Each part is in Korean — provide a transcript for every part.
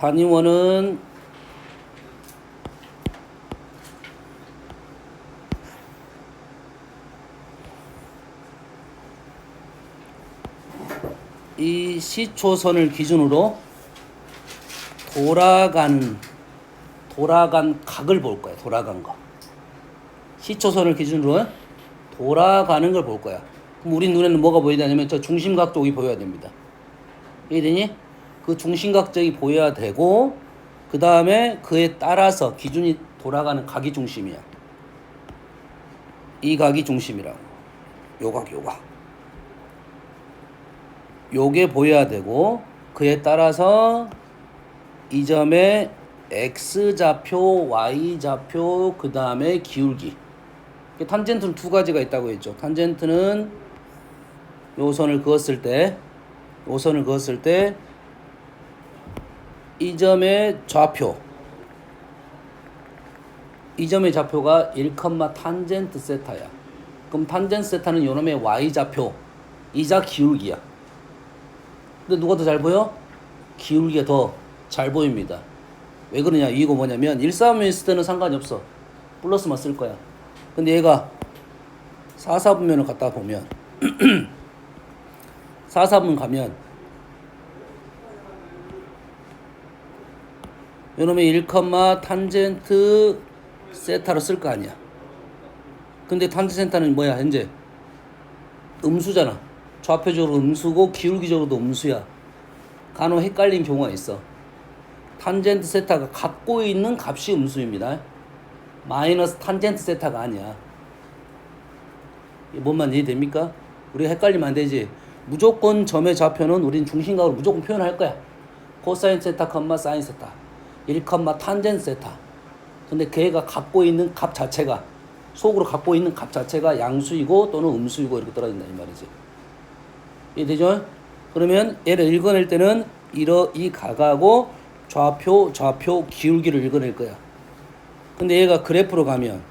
단위원은 이 시초선을 기준으로 돌아간 각을 볼 거야. 돌아간 거. 시초선을 기준으로 돌아가는 걸 볼 거야. 그럼 우리 눈에는 뭐가 보여야 되냐면 저 중심각 쪽이 보여야 됩니다. 이해되니? 그 중심각 쪽이 보여야 되고 그 다음에 그에 따라서 기준이 돌아가는 각이 중심이야. 이 각이 중심이라고. 요각. 요게 보여야 되고 그에 따라서 이 점의 X좌표, Y좌표, 그 다음에 기울기. 탄젠트는 두 가지가 있다고 했죠. 탄젠트는 요 선을 그었을 때 이 점의 좌표, 이 점의 좌표가 1, 탄젠트 세타야. 그럼 탄젠트 세타는 요놈의 Y좌표 이자 기울기야. 근데 누가 더 잘 보여? 기울기가 더 잘 보입니다. 왜 그러냐? 이거 뭐냐면 1,4분면 있을 때는 상관이 없어. 플러스만 쓸 거야. 근데 얘가 4,4분면을 갖다 보면 4,4분 가면 요놈의 1, 탄젠트 세타로 쓸 거 아니야. 근데 탄젠트 세타는 뭐야? 현재 음수잖아. 좌표적으로 음수고 기울기적으로도 음수야. 간혹 헷갈린 경우가 있어. 탄젠트 세타가 갖고 있는 값이 음수입니다. 마이너스 탄젠트 세타가 아니야. 뭔만 이해됩니까? 우리가 헷갈리면 안 되지. 무조건 점의 좌표는 우린 중심각으로 무조건 표현할 거야. 코사인 세타, 사인 세타. 1, 탄젠트 세타. 근데 걔가 갖고 있는 값 자체가 속으로 갖고 있는 값 자체가 양수이고 또는 음수이고 이렇게 떨어진다 이 말이지. 이해되죠? 그러면 얘를 읽어낼 때는 이 각하고 좌표 기울기를 읽어낼 거야. 근데 얘가 그래프로 가면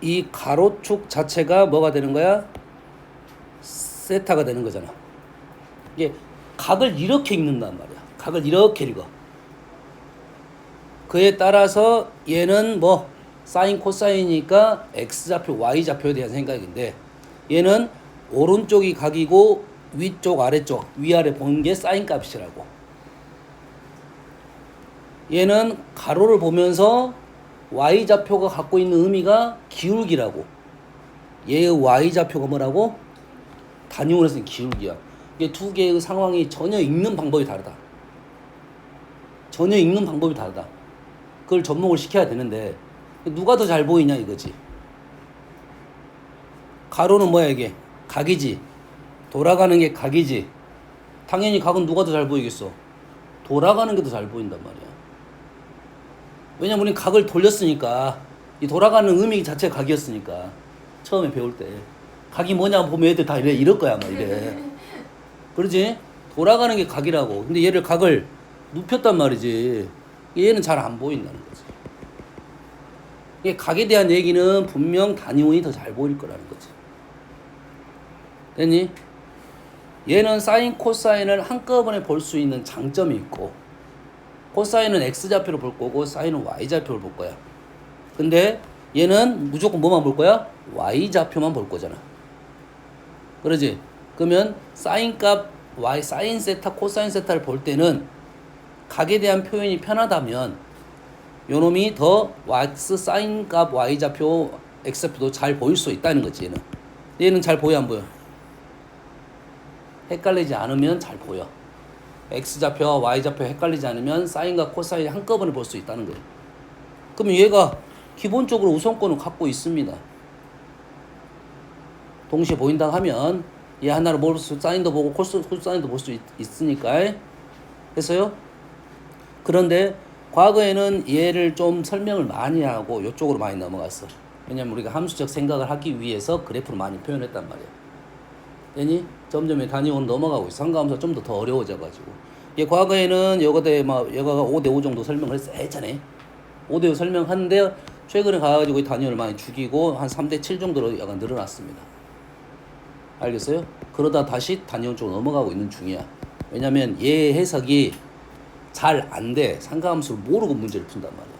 이 가로축 자체가 뭐가 되는 거야? 세타가 되는 거잖아. 이게 각을 이렇게 읽는단 말이야. 각을 이렇게 읽어. 그에 따라서 얘는 뭐 사인 코사인이니까 X좌표 Y좌표에 대한 생각인데 얘는 오른쪽이 각이고 위쪽 아래쪽 위아래 본 게 사인 값이라고. 얘는 가로를 보면서 Y좌표가 갖고 있는 의미가 기울기라고. 얘의 Y좌표가 뭐라고? 단위원에서는 기울기야. 이게 두 개의 상황이 전혀 읽는 방법이 다르다. 그걸 접목을 시켜야 되는데 누가 더 잘 보이냐 이거지. 가로는 뭐야 이게? 각이지. 돌아가는 게 각이지. 당연히 각은 누가 더 잘 보이겠어? 돌아가는 게 더 잘 보인단 말이야. 왜냐면 우린 각을 돌렸으니까. 이 돌아가는 의미 자체가 각이었으니까. 처음에 배울 때 각이 뭐냐 보면 애들 다 이럴 거야 아마 이래. 그러지? 돌아가는 게 각이라고. 근데 얘를 각을 눕혔단 말이지. 얘는 잘 안 보인다는 거지. 이게 각에 대한 얘기는 분명 단위원이 더 잘 보일 거라는 거지. 됐니? 얘는 사인 코사인을 한꺼번에 볼 수 있는 장점이 있고 코사인은 X좌표를 볼 거고 사인은 Y좌표를 볼 거야. 근데 얘는 무조건 뭐만 볼 거야? Y좌표만 볼 거잖아. 그러지? 그러면 사인 값 사인 세타, 코사인 세타를 볼 때는 각에 대한 표현이 편하다면 요놈이 더 X 사인 값 Y좌표, X좌표도 잘 보일 수 있다는 거지. 얘는 잘 보여 안 보여? 헷갈리지 않으면 잘 보여. X좌표와 Y좌표 헷갈리지 않으면 사인과 코사인 한꺼번에 볼 수 있다는 거예요. 그러면 얘가 기본적으로 우선권을 갖고 있습니다. 동시에 보인다 하면 얘 하나를 볼 수, 사인도 보고 코사인도 볼 수 있으니까. 됐어요? 그런데 과거에는 얘를 좀 설명을 많이 하고 이쪽으로 많이 넘어갔어. 왜냐면 우리가 함수적 생각을 하기 위해서 그래프를 많이 표현했단 말이야. 되니? 점점 단위원 넘어가고 있어. 상가함수가 좀 더 어려워져가지고. 얘 과거에는 여거대 막 얘가 5대5 정도 설명을 했잖아요. 5대5 설명하는데 최근에 가가지고 단위원을 많이 죽이고 한 3대7 정도로 약간 늘어났습니다. 알겠어요? 그러다 다시 단위원 쪽으로 넘어가고 있는 중이야. 왜냐면 얘 해석이 잘 안 돼. 상가함수를 모르고 문제를 푼단 말이야.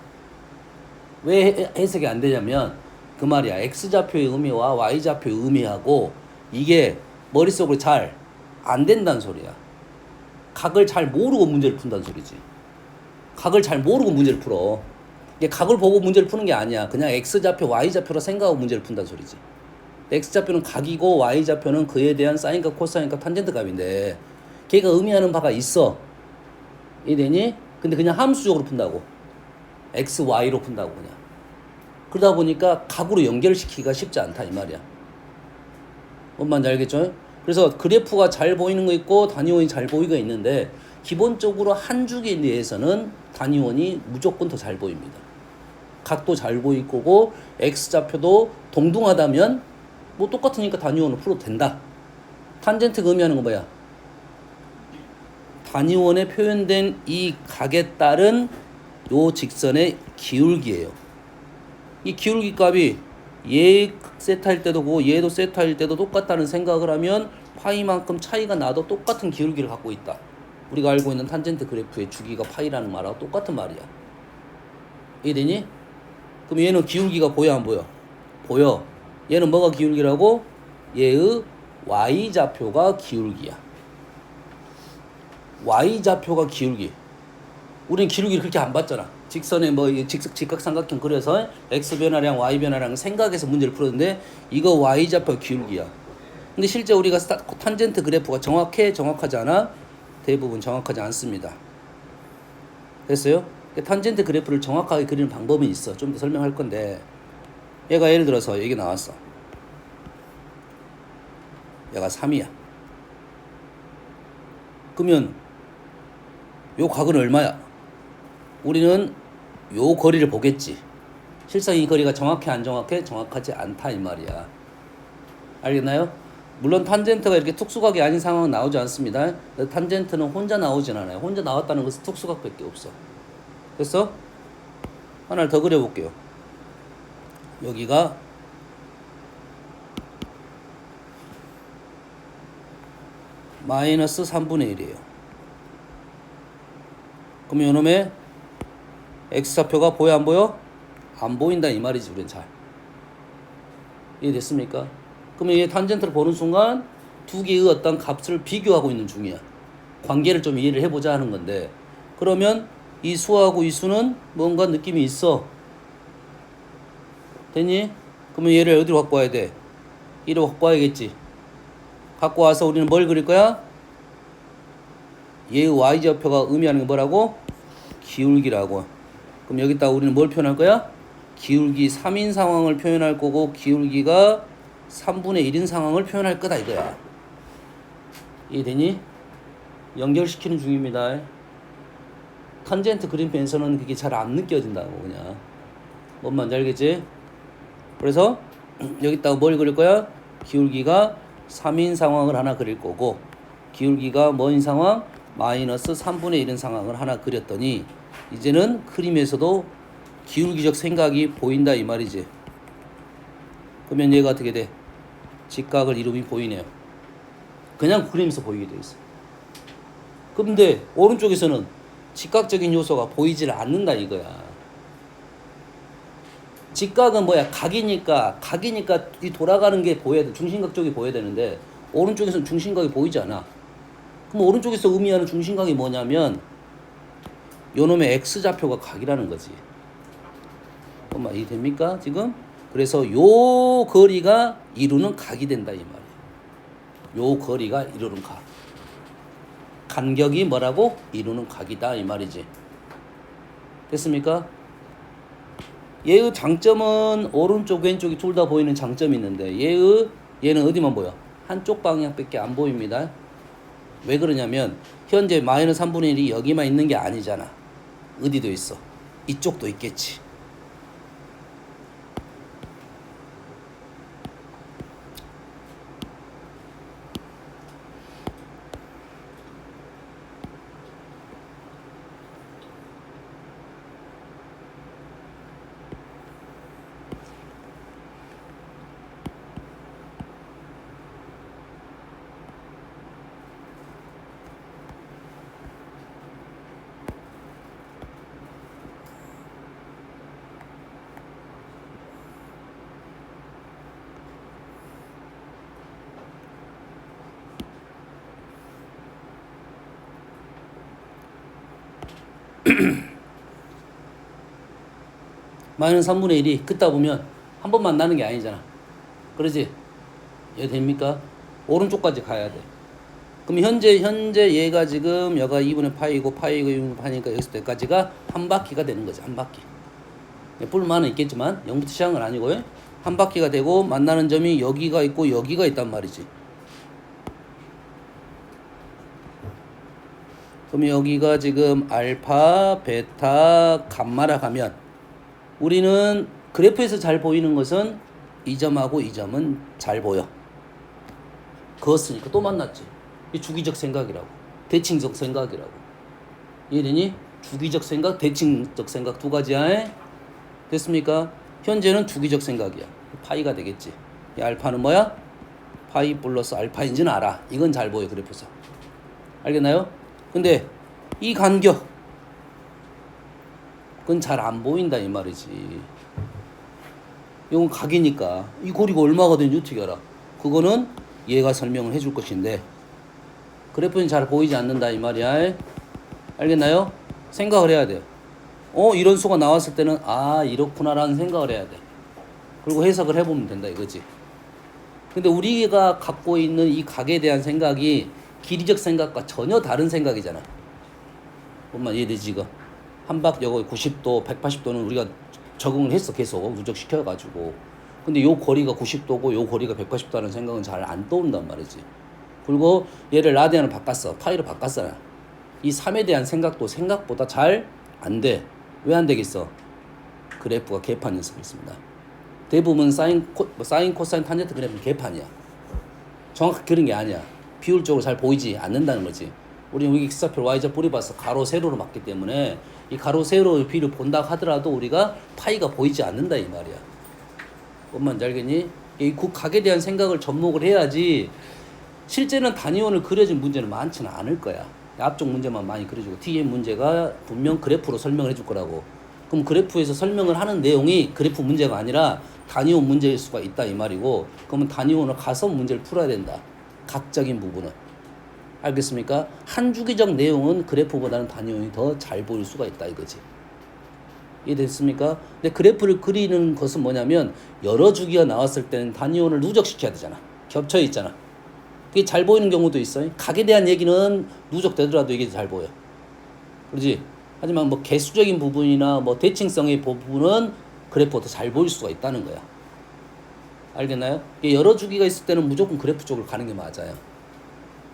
왜 해석이 안 되냐면 그 말이야. X좌표의 의미와 Y좌표의 의미하고 이게 머릿속으로 잘 안 된다는 소리야. 각을 잘 모르고 문제를 푼다는 소리지. 각을 잘 모르고 문제를 풀어. 이게 각을 보고 문제를 푸는 게 아니야. 그냥 X좌표, Y좌표로 생각하고 문제를 푼다는 소리지. X좌표는 각이고 Y좌표는 그에 대한 사인값, 코사인값, 탄젠트 값인데 걔가 의미하는 바가 있어. 이해되니? 근데 그냥 함수적으로 푼다고. X, Y로 푼다고 그냥. 그러다 보니까 각으로 연결시키기가 쉽지 않다 이 말이야. 뭔 말인지 알겠죠? 그래서 그래프가 잘 보이는 거 있고 단위원이 잘 보이가 있는데 기본적으로 한 주기에 대해서는 단위원이 무조건 더 잘 보입니다. 각도 잘 보일 거고 X좌표도 동등하다면 뭐 똑같으니까 단위원으로 풀어도 된다. 탄젠트가 의미하는 건 뭐야? 단위원에 표현된 이 각에 따른 요 직선의 기울기예요. 이 기울기 값이 얘 세타일 때도 고 얘도 세타일 때도 똑같다는 생각을 하면 파이만큼 차이가 나도 똑같은 기울기를 갖고 있다. 우리가 알고 있는 탄젠트 그래프의 주기가 파이라는 말하고 똑같은 말이야. 이해되니? 그럼 얘는 기울기가 보여 안 보여? 보여. 얘는 뭐가 기울기라고? 얘의 Y좌표가 기울기야. Y좌표가 기울기. 우리는 기울기를 그렇게 안 봤잖아. 직선에 뭐 직각삼각형 그려서 X 변화량, Y 변화량 생각해서 문제를 풀었는데 이거 Y좌표 기울기야. 근데 실제 우리가 탄젠트 그래프가 정확하지 않아? 대부분 정확하지 않습니다. 됐어요? 탄젠트 그래프를 정확하게 그리는 방법이 있어. 좀 더 설명할 건데 얘가 예를 들어서 이게 나왔어. 얘가 3이야. 그러면 요 각은 얼마야? 우리는 요 거리를 보겠지. 실상 이 거리가 정확해 안 정확해? 정확하지 않다 이 말이야. 알겠나요? 물론 탄젠트가 이렇게 특수각이 아닌 상황은 나오지 않습니다. 탄젠트는 혼자 나오진 않아요. 혼자 나왔다는 것은 특수각밖에 없어. 됐어? 하나를 더 그려볼게요. 여기가 마이너스 3분의 1이에요. 그럼 요놈의 X좌표가 보여 안 보여? 안 보인다 이 말이지. 우린 잘 이해됐습니까? 그러면 이 탄젠트를 보는 순간 두 개의 어떤 값을 비교하고 있는 중이야. 관계를 좀 이해를 해보자 하는 건데 그러면 이 수하고 이 수는 뭔가 느낌이 있어. 됐니? 그러면 얘를 어디로 갖고 와야 돼? 이로 갖고 와야겠지. 갖고 와서 우리는 뭘 그릴 거야? 얘의 Y좌표가 의미하는 게 뭐라고? 기울기라고. 그럼 여기다가 우리는 뭘 표현할 거야? 기울기 3인 상황을 표현할 거고 기울기가 3분의 1인 상황을 표현할 거다 이거야. 이해되니? 연결시키는 중입니다. 탄젠트 그림펜에서는 그게 잘 안 느껴진다고 그냥. 뭔 말인지 알겠지? 그래서 여기다가 뭘 그릴 거야? 기울기가 3인 상황을 하나 그릴 거고 기울기가 뭐인 상황? 마이너스 3분의 1인 상황을 하나 그렸더니 이제는 그림에서도 기울기적 생각이 보인다 이 말이지. 그러면 얘가 어떻게 돼? 직각을 이름이 보이네요. 그냥 그림에서 보이게 돼 있어. 근데 오른쪽에서는 직각적인 요소가 보이질 않는다 이거야. 직각은 뭐야? 각이니까 이 돌아가는 게 보여야 돼. 중심각 쪽이 보여야 되는데 오른쪽에서는 중심각이 보이지 않아. 그럼 오른쪽에서 의미하는 중심각이 뭐냐면 요놈의 X좌표가 각이라는 거지. 엄마 이해됩니까 지금? 그래서 요 거리가 이루는 각이 된다 이 말이에요. 요 거리가 이루는 각. 간격이 뭐라고? 이루는 각이다 이 말이지. 됐습니까? 얘의 장점은 오른쪽 왼쪽이 둘 다 보이는 장점이 있는데 얘는 어디만 보여? 한쪽 방향밖에 안 보입니다. 왜 그러냐면 현재 마이너스 3분의 1이 여기만 있는 게 아니잖아. 어디도 있어. 이쪽도 있겠지. 마이너스 3분의 1이 긋다 보면 한 번만 나는 게 아니잖아. 그러지? 이해 됩니까? 오른쪽까지 가야 돼. 그럼 현재 얘가 지금 여가 2분의 파이고 파이고 2분의 파니까 여기서 때까지가 한 바퀴가 되는 거지. 한 바퀴. 뿔만은 있겠지만 0부터 시작은 아니고요. 한 바퀴가 되고 만나는 점이 여기가 있고 여기가 있단 말이지. 그럼 여기가 지금 알파, 베타, 감마라 가면 우리는 그래프에서 잘 보이는 것은 이 점하고 이 점은 잘 보여. 그었으니까 또 만났지. 이 주기적 생각이라고. 대칭적 생각이라고. 이해되니? 주기적 생각, 대칭적 생각 두 가지야. 됐습니까? 현재는 주기적 생각이야. 파이가 되겠지. 이 알파는 뭐야? 파이 플러스 알파인지는 알아. 이건 잘 보여 그래프에서. 알겠나요? 근데 이 간격 그건 잘 안 보인다 이 말이지. 이건 각이니까 이 거리가 얼마가 되는지 어떻게 알아? 그거는 얘가 설명을 해줄 것인데 그래프는 잘 보이지 않는다 이 말이야. 알겠나요? 생각을 해야 돼요. 이런 수가 나왔을 때는 아 이렇구나라는 생각을 해야 돼. 그리고 해석을 해보면 된다 이거지. 근데 우리가 갖고 있는 이 각에 대한 생각이 길이적 생각과 전혀 다른 생각이잖아. 뭔말 이해되지 이거? 한박 여기 90도, 180도는 우리가 적응을 했어. 계속 누적시켜가지고. 근데 요 거리가 90도고 요 거리가 180도라는 생각은 잘 안 떠온단 말이지. 그리고 얘를 라디안을 바꿨어. 파이로 바꿨어. 이 3에 대한 생각도 생각보다 잘 안 돼. 왜 안 되겠어? 그래프가 개판 연습이 있습니다. 대부분 사인, 코사인, 탄젠트 그래프는 개판이야. 정확히 그런 게 아니야. 비율적으로 잘 보이지 않는다는 거지. 우리는 여기 X좌표, Y좌표 뿌려봤어. 가로, 세로로 맞기 때문에 이 가로, 세로의 비를 본다 하더라도 우리가 파이가 보이지 않는다 이 말이야. 뭔 말인지 알겠니? 이 각에 대한 생각을 접목을 해야지 실제는 단위원을 그려진 문제는 많지는 않을 거야. 앞쪽 문제만 많이 그려주고 TM 문제가 분명 그래프로 설명을 해줄 거라고. 그럼 그래프에서 설명을 하는 내용이 그래프 문제가 아니라 단위원 문제일 수가 있다 이 말이고 그러면 단위원을 가서 문제를 풀어야 된다. 각적인 부분은. 알겠습니까? 한 주기적 내용은 그래프보다는 단위원이 더 잘 보일 수가 있다 이거지. 이해됐습니까? 근데 그래프를 그리는 것은 뭐냐면 여러 주기가 나왔을 때는 단위원을 누적시켜야 되잖아. 겹쳐 있잖아. 그게 잘 보이는 경우도 있어요. 각에 대한 얘기는 누적되더라도 이게 잘 보여. 그렇지? 하지만 뭐 개수적인 부분이나 뭐 대칭성의 부분은 그래프가 더 잘 보일 수가 있다는 거야. 알겠나요? 여러 주기가 있을 때는 무조건 그래프 쪽으로 가는 게 맞아요.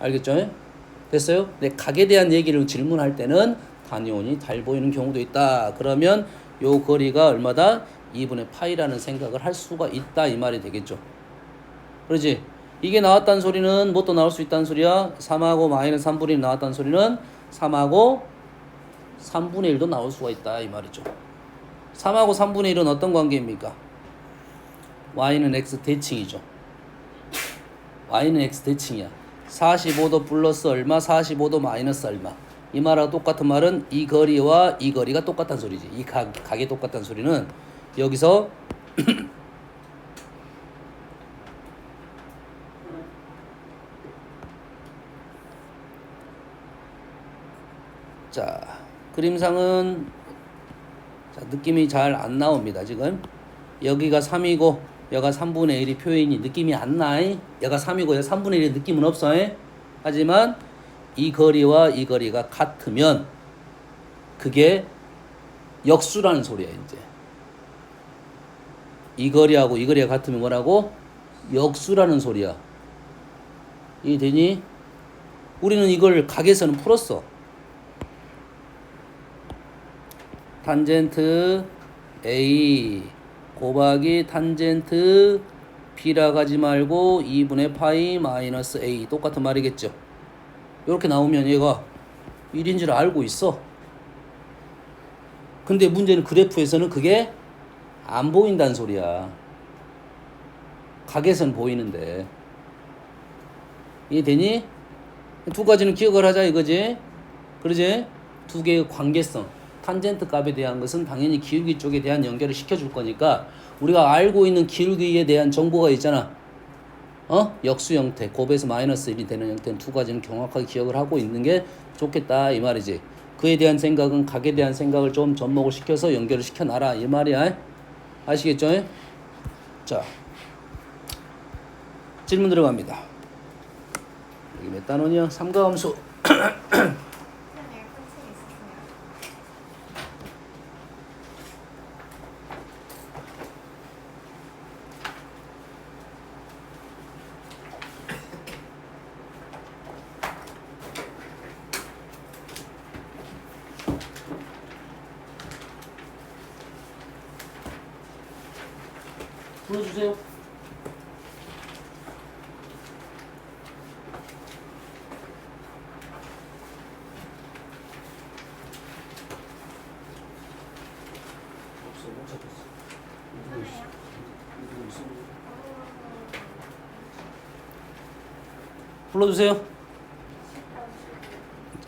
알겠죠? 됐어요? 근데 각에 대한 얘기를 질문할 때는 단위원이 잘 보이는 경우도 있다. 그러면 요 거리가 얼마다? 2분의 파이라는 생각을 할 수가 있다 이 말이 되겠죠. 그렇지? 이게 나왔다는 소리는 뭐 또 나올 수 있다는 소리야? 3하고 마이너스 3분의 1 나왔다는 소리는 3하고 3분의 1도 나올 수가 있다 이 말이죠. 3하고 3분의 1은 어떤 관계입니까? y는 x 대칭이죠. y는 x 대칭이야. 45도 플러스 얼마, 45도 마이너스 얼마. 이 말하고 똑같은 말은 이 거리와 이 거리가 똑같다는 소리지. 이 각이 똑같다는 소리는 여기서 자, 그림상은 자, 느낌이 잘 안 나옵니다. 지금 여기가 3이고 여가 3분의 1이 표현이 느낌이 안 나. 여가 3이고 여가 3분의 1의 느낌은 없어. 하지만 이 거리와 이 거리가 같으면 그게 역수라는 소리야. 이제 이 거리하고 이 거리가 같으면 뭐라고? 역수라는 소리야. 이해되니? 우리는 이걸 각에서는 풀었어. 탄젠트 A 곱하기 탄젠트 B라 가지 말고 2분의 파이 마이너스 A 똑같은 말이겠죠. 이렇게 나오면 얘가 1인 줄 알고 있어. 근데 문제는 그래프에서는 그게 안 보인다는 소리야. 각에서는 보이는데. 이해되니? 두 가지는 기억을 하자 이거지. 그러지? 두 개의 관계성. 탄젠트 값에 대한 것은 당연히 기울기 쪽에 대한 연결을 시켜줄 거니까 우리가 알고 있는 기울기에 대한 정보가 있잖아. 역수 형태, 곱에서 마이너스 1이 되는 형태는 두 가지는 정확하게 기억을 하고 있는 게 좋겠다 이 말이지. 그에 대한 생각은 각에 대한 생각을 좀 접목을 시켜서 연결을 시켜놔라 이 말이야. 아시겠죠? 자, 질문 들어갑니다. 여기 몇 단원이야? 삼가함수. 불러주세요. 없어, 못 찾겠어. 불러주세요.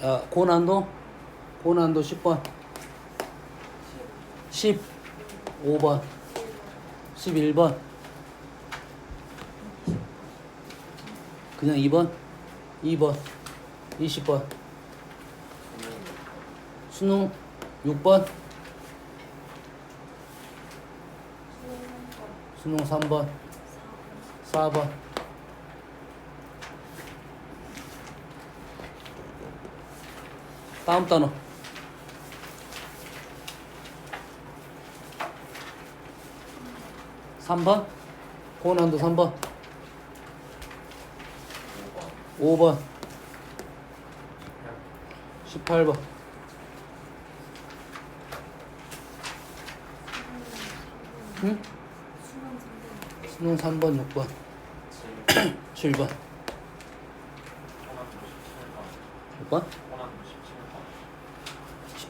자, 고난도 10번, 15번, 11번, 그냥 2번, 20번, 수능 6번, 수능 3번, 4번, 다음 단어. (3번) 고난도 3번, 5번, 18번, 응? 수능 3번, 6번, 7번, 6번,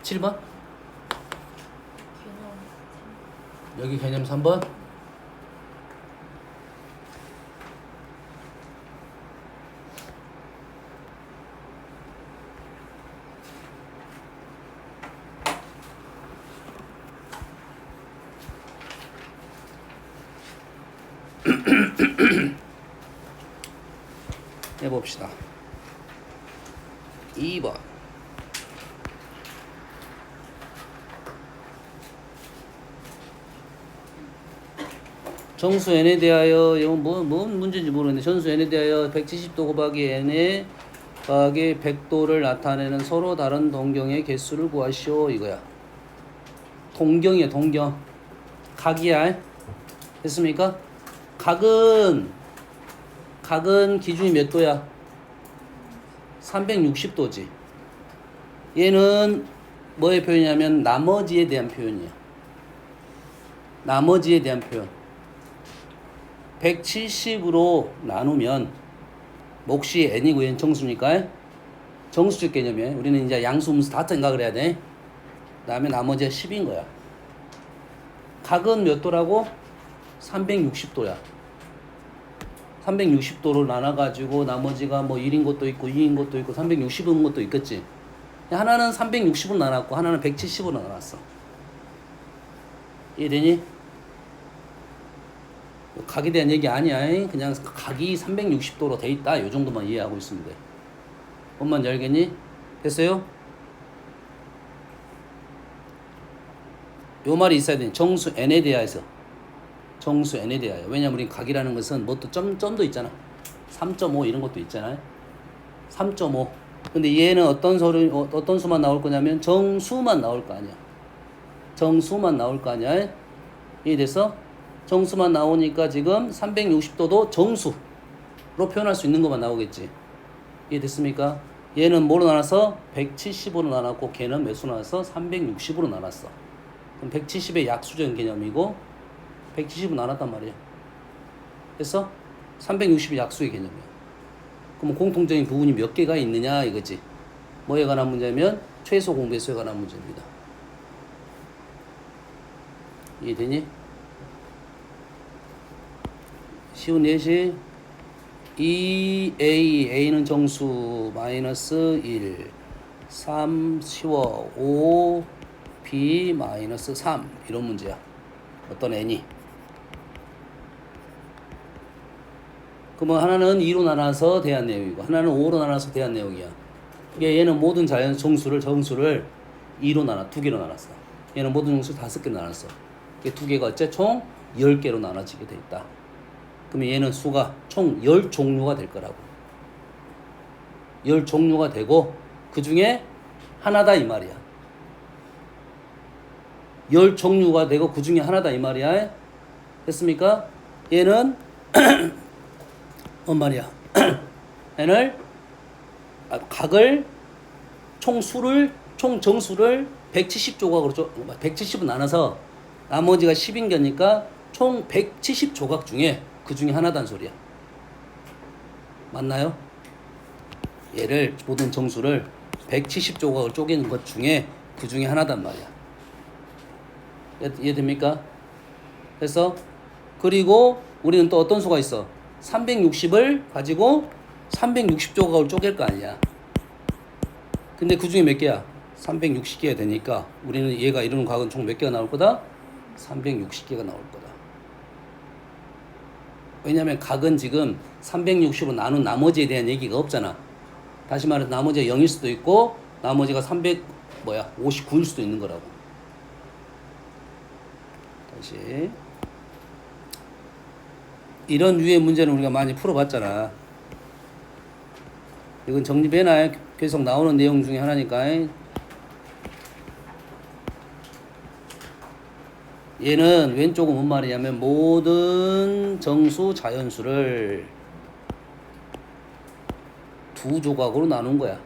17번, 여기 개념 3번, 해봅시다. 2번. 정수 n에 대하여, 이건 뭔 문제인지 모르겠는데, 정수 n에 대하여 170도 곱하기 n에 더하기 100도를 나타내는 서로 다른 동경의 개수를 구하시오 이거야. 동경이야, 동경. 각이야. 됐습니까? 각은 기준이 몇 도야? 360도지. 얘는 뭐의 표현이냐면 나머지에 대한 표현이야. 나머지에 대한 표현. 170으로 나누면 몫이 n이고 얘는 정수니까 정수적 개념이에요. 우리는 이제 양수, 음수 다 생각을 해야 돼. 그 다음에 나머지가 10인 거야. 각은 몇 도라고? 360도야. 360도로 나눠가지고 나머지가 뭐 1인 것도 있고 2인 것도 있고 360인 것도 있겠지. 하나는 360으로 나눴고 하나는 170으로 나눴어. 이해되니? 각에 대한 얘기 아니야. 그냥 각이 360도로 돼 있다. 이 정도만 이해하고 있으면 돼. 뭔 말인지 알겠니? 됐어요? 요 말이 있어야 돼. 정수 n에 대하여서. 정수 n에 대하여. 왜냐면 우리 각이라는 것은 뭐 또 점도 있잖아. 3.5 이런 것도 있잖아요. 3.5. 근데 얘는 어떤 수만 나올 거냐면 정수만 나올 거 아니야. 정수만 나올 거 아니야. 이해됐어? 정수만 나오니까 지금 360도도 정수로 표현할 수 있는 것만 나오겠지. 이해됐습니까? 얘는 뭐로 나눠서 170으로 나눴고 걔는 몇 수 나눠서 360으로 나눴어. 그럼 170의 약수적인 개념이고 170으로 나눴단 말이야. 됐어? 360이 약수의 개념이야. 그럼 공통적인 부분이 몇 개가 있느냐 이거지. 뭐에 관한 문제냐면 최소 공배수에 관한 문제입니다. 이해되니? 쉬운 예시. 2a는 정수 마이너스 1 3 쉬워 5b 마이너스 3 이런 문제야. 어떤 n이. 그러면 하나는 2로 나눠서 대한 내용이고 하나는 5로 나눠서 대한 내용이야. 얘는 모든 자연 정수를 2로 나눠, 2개로 나눴어. 얘는 모든 정수 5개로 나눴어. 이게 2개가 어째 총 10개로 나눠지게 돼 있다. 그러면 얘는 수가 총 10종류가 될 거라고. 10종류가 되고 그 중에 하나다 이 말이야. 10종류가 되고 그 중에 하나다 이 말이야. 됐습니까? 얘는 말이야. 얘를 각을 총 정수를 170조각으로 170은 나눠서 나머지가 10인 거니까 총 170조각 중에 그 중에 하나단 소리야. 맞나요? 얘를 모든 정수를 170조각을 쪼개는 것 중에 그 중에 하나단 말이야. 이해됩니까? 그래서 그리고 우리는 또 어떤 수가 있어? 360을 가지고 360조각을 쪼갤 거 아니야. 근데 그 중에 몇 개야? 360개가 되니까 우리는 얘가 이루는 각은 총 몇 개가 나올 거다? 360개가 나올 거다. 왜냐면 각은 지금 360으로 나눈 나머지에 대한 얘기가 없잖아. 다시 말해서 나머지가 0일 수도 있고 나머지가 59일 수도 있는 거라고. 다시 이런 유의 문제는 우리가 많이 풀어봤잖아. 이건 정립해놔야 계속 나오는 내용 중에 하나니까. 얘는 왼쪽은 뭔 말이냐면 모든 정수 자연수를 두 조각으로 나눈 거야.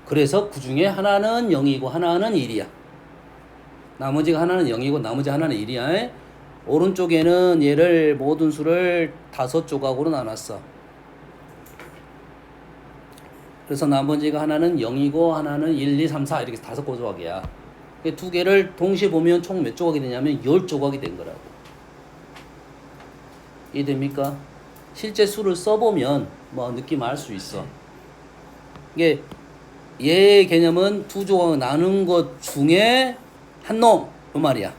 그래서 그 중에 하나는 0이고 하나는 1이야. 나머지가 하나는 0이고 나머지 하나는 1이야. 오른쪽에는 얘를 모든 수를 5조각으로 나눴어. 그래서 나머지가 하나는 0이고 하나는 1, 2, 3, 4 이렇게 5조각이야. 두 개를 동시에 보면 총 몇 조각이 되냐면 10조각이 된 거라고. 이해됩니까? 실제 수를 써보면 뭐 느낌 알 수 있어. 이게 얘의 개념은 두 조각을 나눈 것 중에 한 놈, 그 말이야.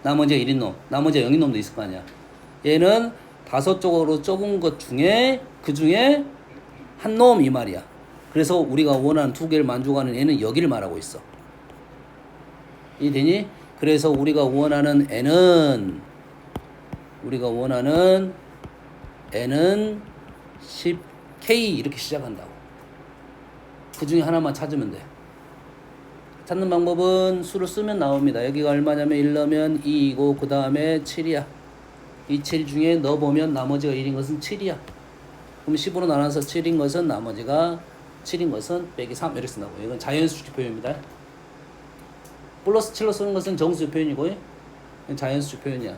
나머지가 1인 놈, 나머지가 0인 놈도 있을 거 아니야. 얘는 5조각으로 적은 것 중에 그 중에 한 놈 이 말이야. 그래서 우리가 원하는 두 개를 만족하는 얘는 여기를 말하고 있어. 이해되니? 그래서 우리가 원하는 n은 10k 이렇게 시작한다고. 그 중에 하나만 찾으면 돼. 찾는 방법은 수를 쓰면 나옵니다. 여기가 얼마냐면 1 넣으면 2이고 그 다음에 7이야. 이 7 중에 넣어보면 나머지가 1인 것은 7이야. 그럼 10으로 나눠서 7인 것은 나머지가 7인 것은 빼기 3 이렇게 쓴다고. 이건 자연수직 표현입니다. 플러스 7로 쓰는 것은 정수적 표현이고 자연수적 표현이야.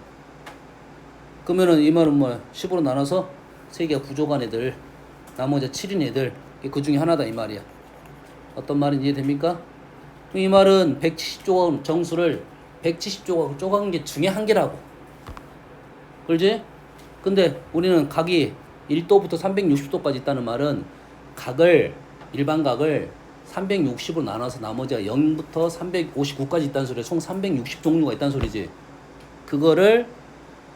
그러면은 이 말은 뭐야? 10으로 나눠서 3개가 부족한 애들, 나머지 7인 애들, 그 중에 하나다 이 말이야. 어떤 말인지 이해됩니까? 이 말은 170조각 정수를 170조각으로 쪼간 게 중에 한 개라고. 그렇지? 근데 우리는 각이 1도부터 360도까지 있다는 말은 일반 각을 360으로 나눠서 나머지가 0부터 359까지 있다는 소리야. 총 360종류가 있다는 소리지. 그거를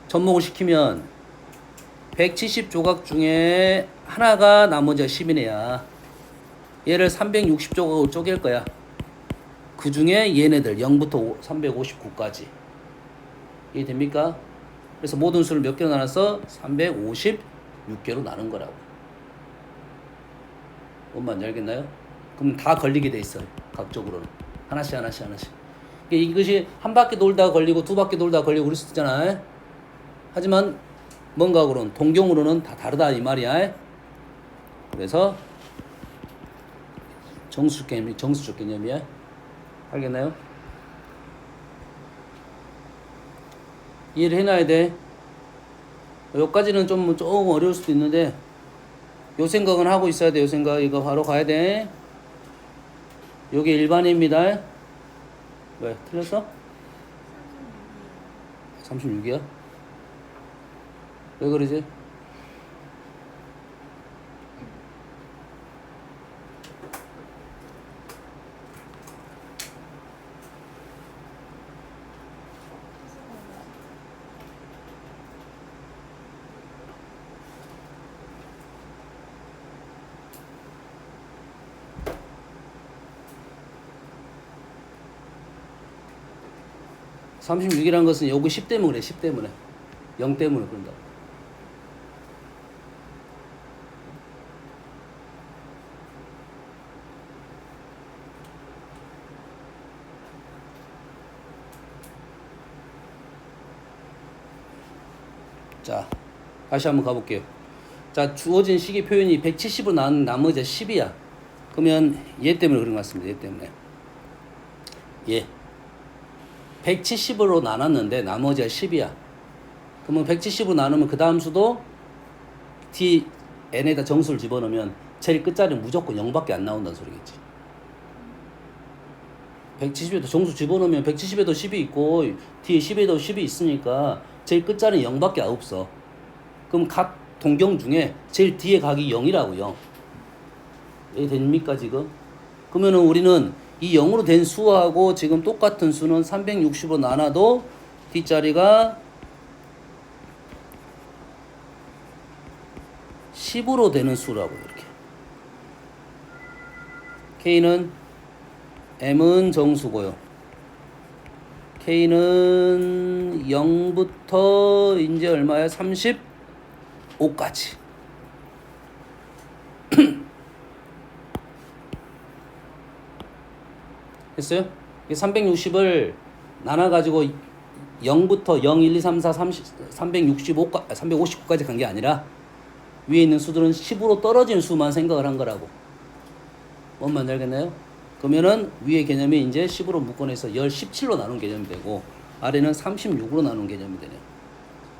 접목을 시키면 170조각 중에 하나가 나머지가 10인 애야. 얘를 360조각으로 쪼갤 거야. 그 중에 얘네들 0부터 359까지. 이해됩니까? 그래서 모든 수를 몇 개로 나눠서 356개로 나눈 거라고. 뭔 말인지 알겠나요? 그럼 다 걸리게 돼 있어요. 각적으로는. 하나씩. 이것이 한 바퀴 돌다 걸리고 두 바퀴 돌다 걸리고 그럴 수 있잖아. 하지만 뭔가로는 동경으로는 다 다르다 이 말이야. 그래서 정수적 개념이야. 알겠나요? 이해를 해놔야 돼. 여기까지는 좀 어려울 수도 있는데 요 생각은 하고 있어야 돼. 요 생각 이거 바로 가야 돼. 요게 일반입니다. 왜? 틀렸어? 36이야? 왜 그러지? 36이라는 것은 여기 10 때문에 그래. 10 때문에 0 때문에 그런다. 자, 다시 한번 가볼게요. 자, 주어진 식의 표현이 170으로 나온 나머지 10이야. 그러면 얘 때문에 그런 것 같습니다. 얘 때문에. 예. 170으로 나눴는데 나머지가 10이야. 그러면 170으로 나누면 그 다음 수도 D, n에다 정수를 집어넣으면 제일 끝자리는 무조건 0밖에 안 나온다는 소리겠지. 170에도 정수 집어넣으면 170에도 10이 있고 뒤에 10에도 10이 있으니까 제일 끝자리는 0밖에 없어. 그럼 각 동경 중에 제일 뒤에 각이 0이라고. 0. 이해 됩니까 지금? 그러면은 우리는 이 0으로 된 수하고 지금 똑같은 수는 360으로 나눠도 뒷자리가 10으로 되는 수라고. 이렇게. K는 M은 정수고요. K는 0부터 이제 얼마야? 35까지. 됐어요? 360을 나눠가지고 0부터 0, 1, 2, 3, 4, 359까지 간 게 아니라 위에 있는 수들은 10으로 떨어진 수만 생각을 한 거라고. 뭔 말인지 알겠나요? 그러면은 위의 개념이 이제 10으로 묶어내서 17로 나눈 개념이 되고 아래는 36으로 나눈 개념이 되네요.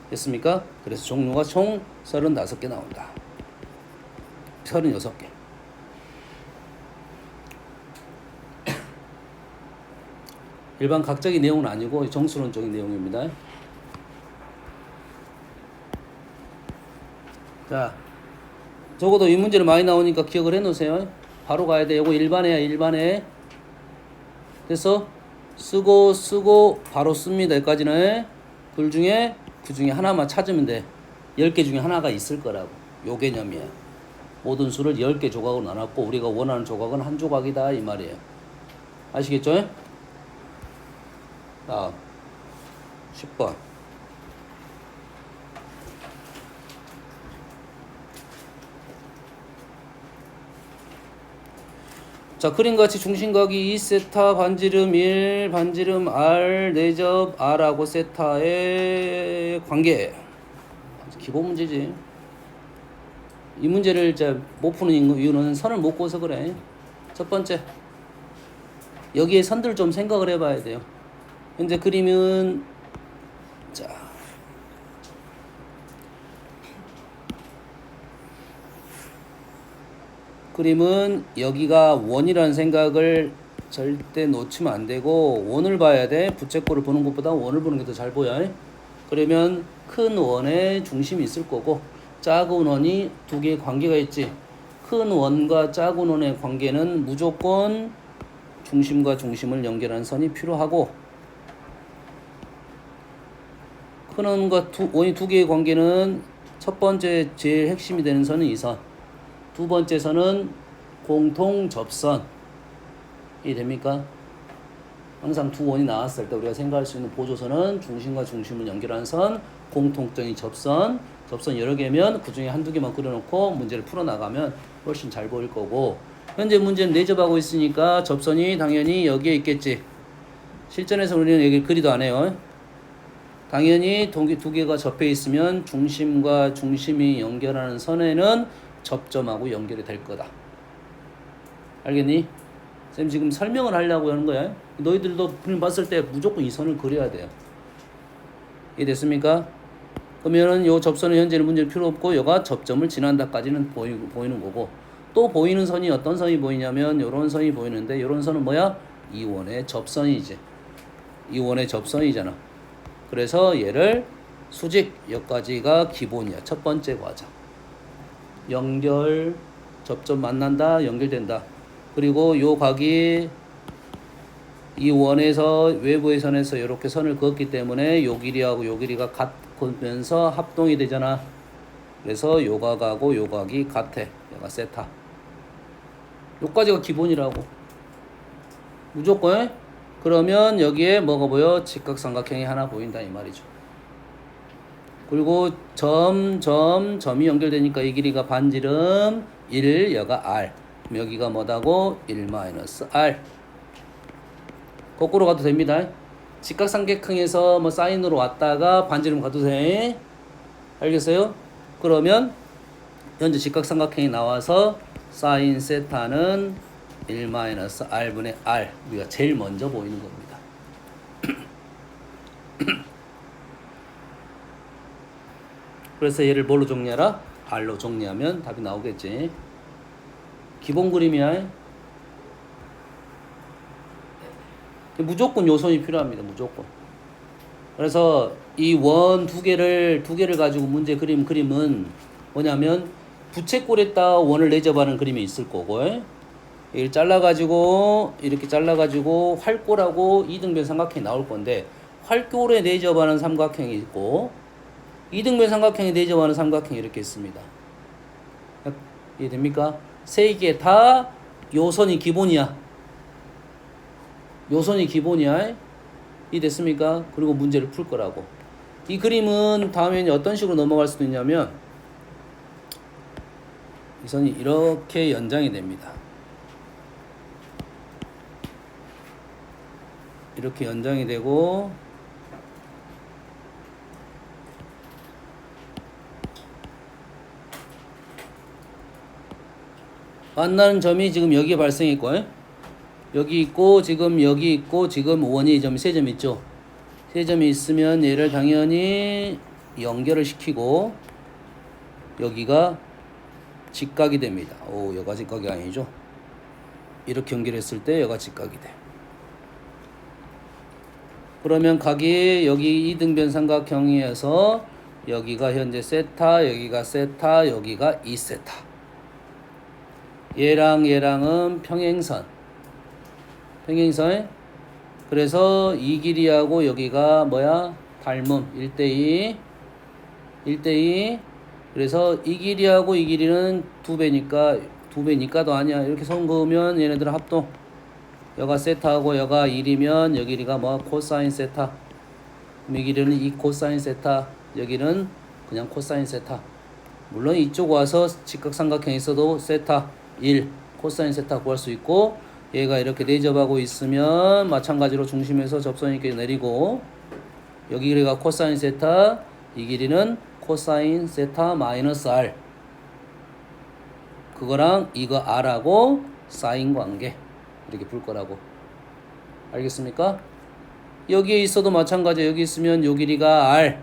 됐습니까? 그래서 종류가 총 35개 나온다. 36개. 일반 각적인 내용은 아니고 정수론적인 내용입니다. 자, 적어도 이 문제는 많이 나오니까 기억을 해 놓으세요. 바로 가야 돼. 요거 일반해야 일반해. 그래서 쓰고 바로 씁니다. 여기까지는. 그 중에 하나만 찾으면 돼. 10개 중에 하나가 있을 거라고. 요 개념이야. 모든 수를 10개 조각으로 나눴고 우리가 원하는 조각은 한 조각이다 이 말이에요. 아시겠죠? 다음 10번. 자, 그림같이 중심각이 2세타, 반지름 1, 반지름 R, 내접 R하고 세타의 관계. 기본 문제지. 이 문제를 이제 못 푸는 이유는 선을 못 그어서 그래. 첫 번째, 여기에 선들 좀 생각을 해봐야 돼요. 현재 그림은 자, 그림은 여기가 원이라는 생각을 절대 놓치면 안 되고 원을 봐야 돼. 부채꼴을 보는 것보다 원을 보는 게 더 잘 보여. 그러면 큰 원에 중심이 있을 거고 작은 원이 두 개의 관계가 있지. 큰 원과 작은 원의 관계는 무조건 중심과 중심을 연결하는 선이 필요하고 큰 원과 원이 두 개의 관계는 첫 번째 제일 핵심이 되는 선은 이 선. 두 번째 선은 공통 접선. 이 됩니까? 항상 두 원이 나왔을 때 우리가 생각할 수 있는 보조선은 중심과 중심을 연결하는 선, 공통적인 접선. 접선 여러 개면 그 중에 한두 개만 그려놓고 문제를 풀어나가면 훨씬 잘 보일 거고 현재 문제는 내접하고 있으니까 접선이 당연히 여기에 있겠지. 실전에서 우리는 여기 그리도 안 해요. 당연히 두 개가 접해 있으면 중심과 중심이 연결하는 선에는 접점하고 연결이 될 거다. 알겠니? 쌤 지금 설명을 하려고 하는 거야. 너희들도 그림 봤을 때 무조건 이 선을 그려야 돼요. 이해됐습니까? 그러면은 요 접선은 현재는 문제는 필요 없고 요가 접점을 지난다까지는 보이는 거고 또 보이는 선이 어떤 선이 보이냐면 요런 선이 보이는데 요런 선은 뭐야? 이 원의 접선이지. 이 원의 접선이잖아. 그래서 얘를 수직 여기까지가 기본이야. 첫 번째 과정. 연결, 접점 만난다, 연결된다. 그리고 요 각이 이 원에서 외부의 선에서 이렇게 선을 그었기 때문에 요 길이하고 요 길이가 같으면서 합동이 되잖아. 그래서 요 각하고 요 각이 같아. 얘가 세타. 요까지가 기본이라고. 무조건 그러면 여기에 뭐가 보여? 직각삼각형이 하나 보인다 이 말이죠. 그리고 점이 연결되니까 이 길이가 반지름 1, 여가 r. 그럼 여기가 뭐다고? 1-r. 거꾸로 가도 됩니다. 직각삼각형에서 뭐 사인으로 왔다가 반지름 가도 돼. 알겠어요? 그러면 현재 직각삼각형이 나와서 사인 세타는 1-r분의 r. 우리가 제일 먼저 보이는 겁니다. 그래서 얘를 뭘로 정리하라? r로 정리하면 답이 나오겠지. 기본 그림이야. 무조건 요선이 필요합니다. 무조건. 그래서 이 원 두 개를 가지고 문제 그림은 뭐냐면 부채꼴에다 원을 내접하는 그림이 있을 거고, 이걸 잘라가지고 이렇게 잘라가지고 활꼴하고 이등변 삼각형이 나올 건데, 활꼴에 내접하는 삼각형이 있고 이등변 삼각형에 내접하는 삼각형이 이렇게 있습니다. 이해됩니까? 세 개 다 요선이 기본이야. 요선이 기본이야. 이해됐습니까? 그리고 문제를 풀 거라고. 이 그림은 다음에 어떤 식으로 넘어갈 수도 있냐면, 이 선이 이렇게 연장이 됩니다. 이렇게 연장이 되고, 만나는 점이 지금 여기에 발생했고, 여기 있고 지금 여기 있고 지금 원이 이 점이 세 점 있죠. 세 점이 있으면 얘를 당연히 연결을 시키고 여기가 직각이 됩니다. 오, 여가 직각이 아니죠. 이렇게 연결했을 때 여가 직각이 돼. 그러면 각이 여기 이등변 삼각형에서 여기가 현재 세타, 여기가 세타, 여기가 2세타. 얘랑은 평행선. 그래서 이 길이하고 여기가 뭐야? 닮음. 1:2. 그래서 이 길이하고 이 길이는 2배니까도 아니야. 이렇게 선 그으면 얘네들은 합동. 여가 세타하고 여가 1이면 여기 길이가 뭐? 코사인 세타. 그럼 이 길이는 2 코사인 세타. 여기는 그냥 코사인 세타. 물론 이쪽 와서 직각삼각형이 있어도 세타 1 코사인 세타 구할 수 있고, 얘가 이렇게 내접하고 있으면 마찬가지로 중심에서 접선이 이렇게 내리고, 여기 길이가 코사인 세타, 이 길이는 코사인 세타 마이너스 r. 그거랑 이거 r하고 사인 관계 이렇게 풀 거라고. 알겠습니까? 여기에 있어도 마찬가지. 여기 있으면 요 길이가 r,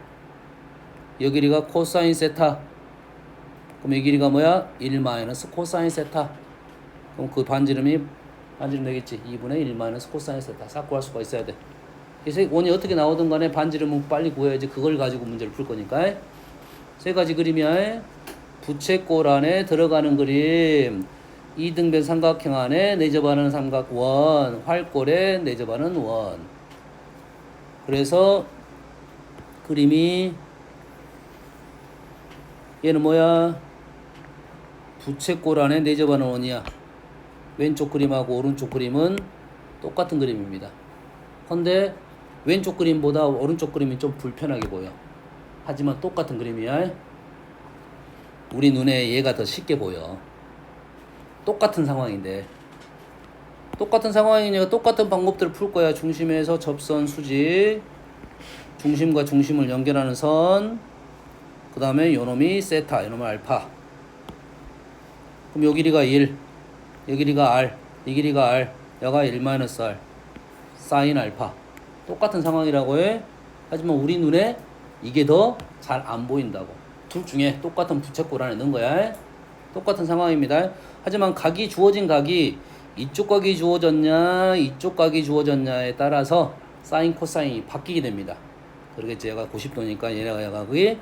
요 길이가 코사인 세타. 그럼 이 길이가 뭐야? 1 마이너스 코사인 세타. 그럼 그 반지름 되겠지. 2분의 1 마이너스 코사인 세타. 싹 구할 수가 있어야 돼. 그래서 원이 어떻게 나오든 간에 반지름은 빨리 구해야지. 그걸 가지고 문제를 풀 거니까. 세 가지 그림이야. 부채꼴 안에 들어가는 그림, 이등변 삼각형 안에 내접하는 삼각원, 활꼴에 내접하는 원. 그래서 그림이 얘는 뭐야? 부채꼴 안에 내접하는 원이야. 왼쪽 그림하고 오른쪽 그림은 똑같은 그림입니다. 근데 왼쪽 그림보다 오른쪽 그림이 좀 불편하게 보여. 하지만 똑같은 그림이야. 우리 눈에 얘가 더 쉽게 보여. 똑같은 상황인데. 똑같은 상황이니까 똑같은 방법들을 풀 거야. 중심에서 접선 수직, 중심과 중심을 연결하는 선, 그 다음에 요놈이 세타, 요놈이 알파. 그럼 요 길이가 1, 요 길이가 r, 이 길이가 r, 여가 1-r, 사인 알파. 똑같은 상황이라고 해. 하지만 우리 눈에 이게 더 잘 안 보인다고. 둘 중에 똑같은 부채꼴 안에 넣은 거야. 똑같은 상황입니다. 하지만 각이 주어진 각이 이쪽 각이 주어졌냐 이쪽 각이 주어졌냐에 따라서 사인 코사인이 바뀌게 됩니다. 그러겠지. 얘가 90도니까 얘가 여각이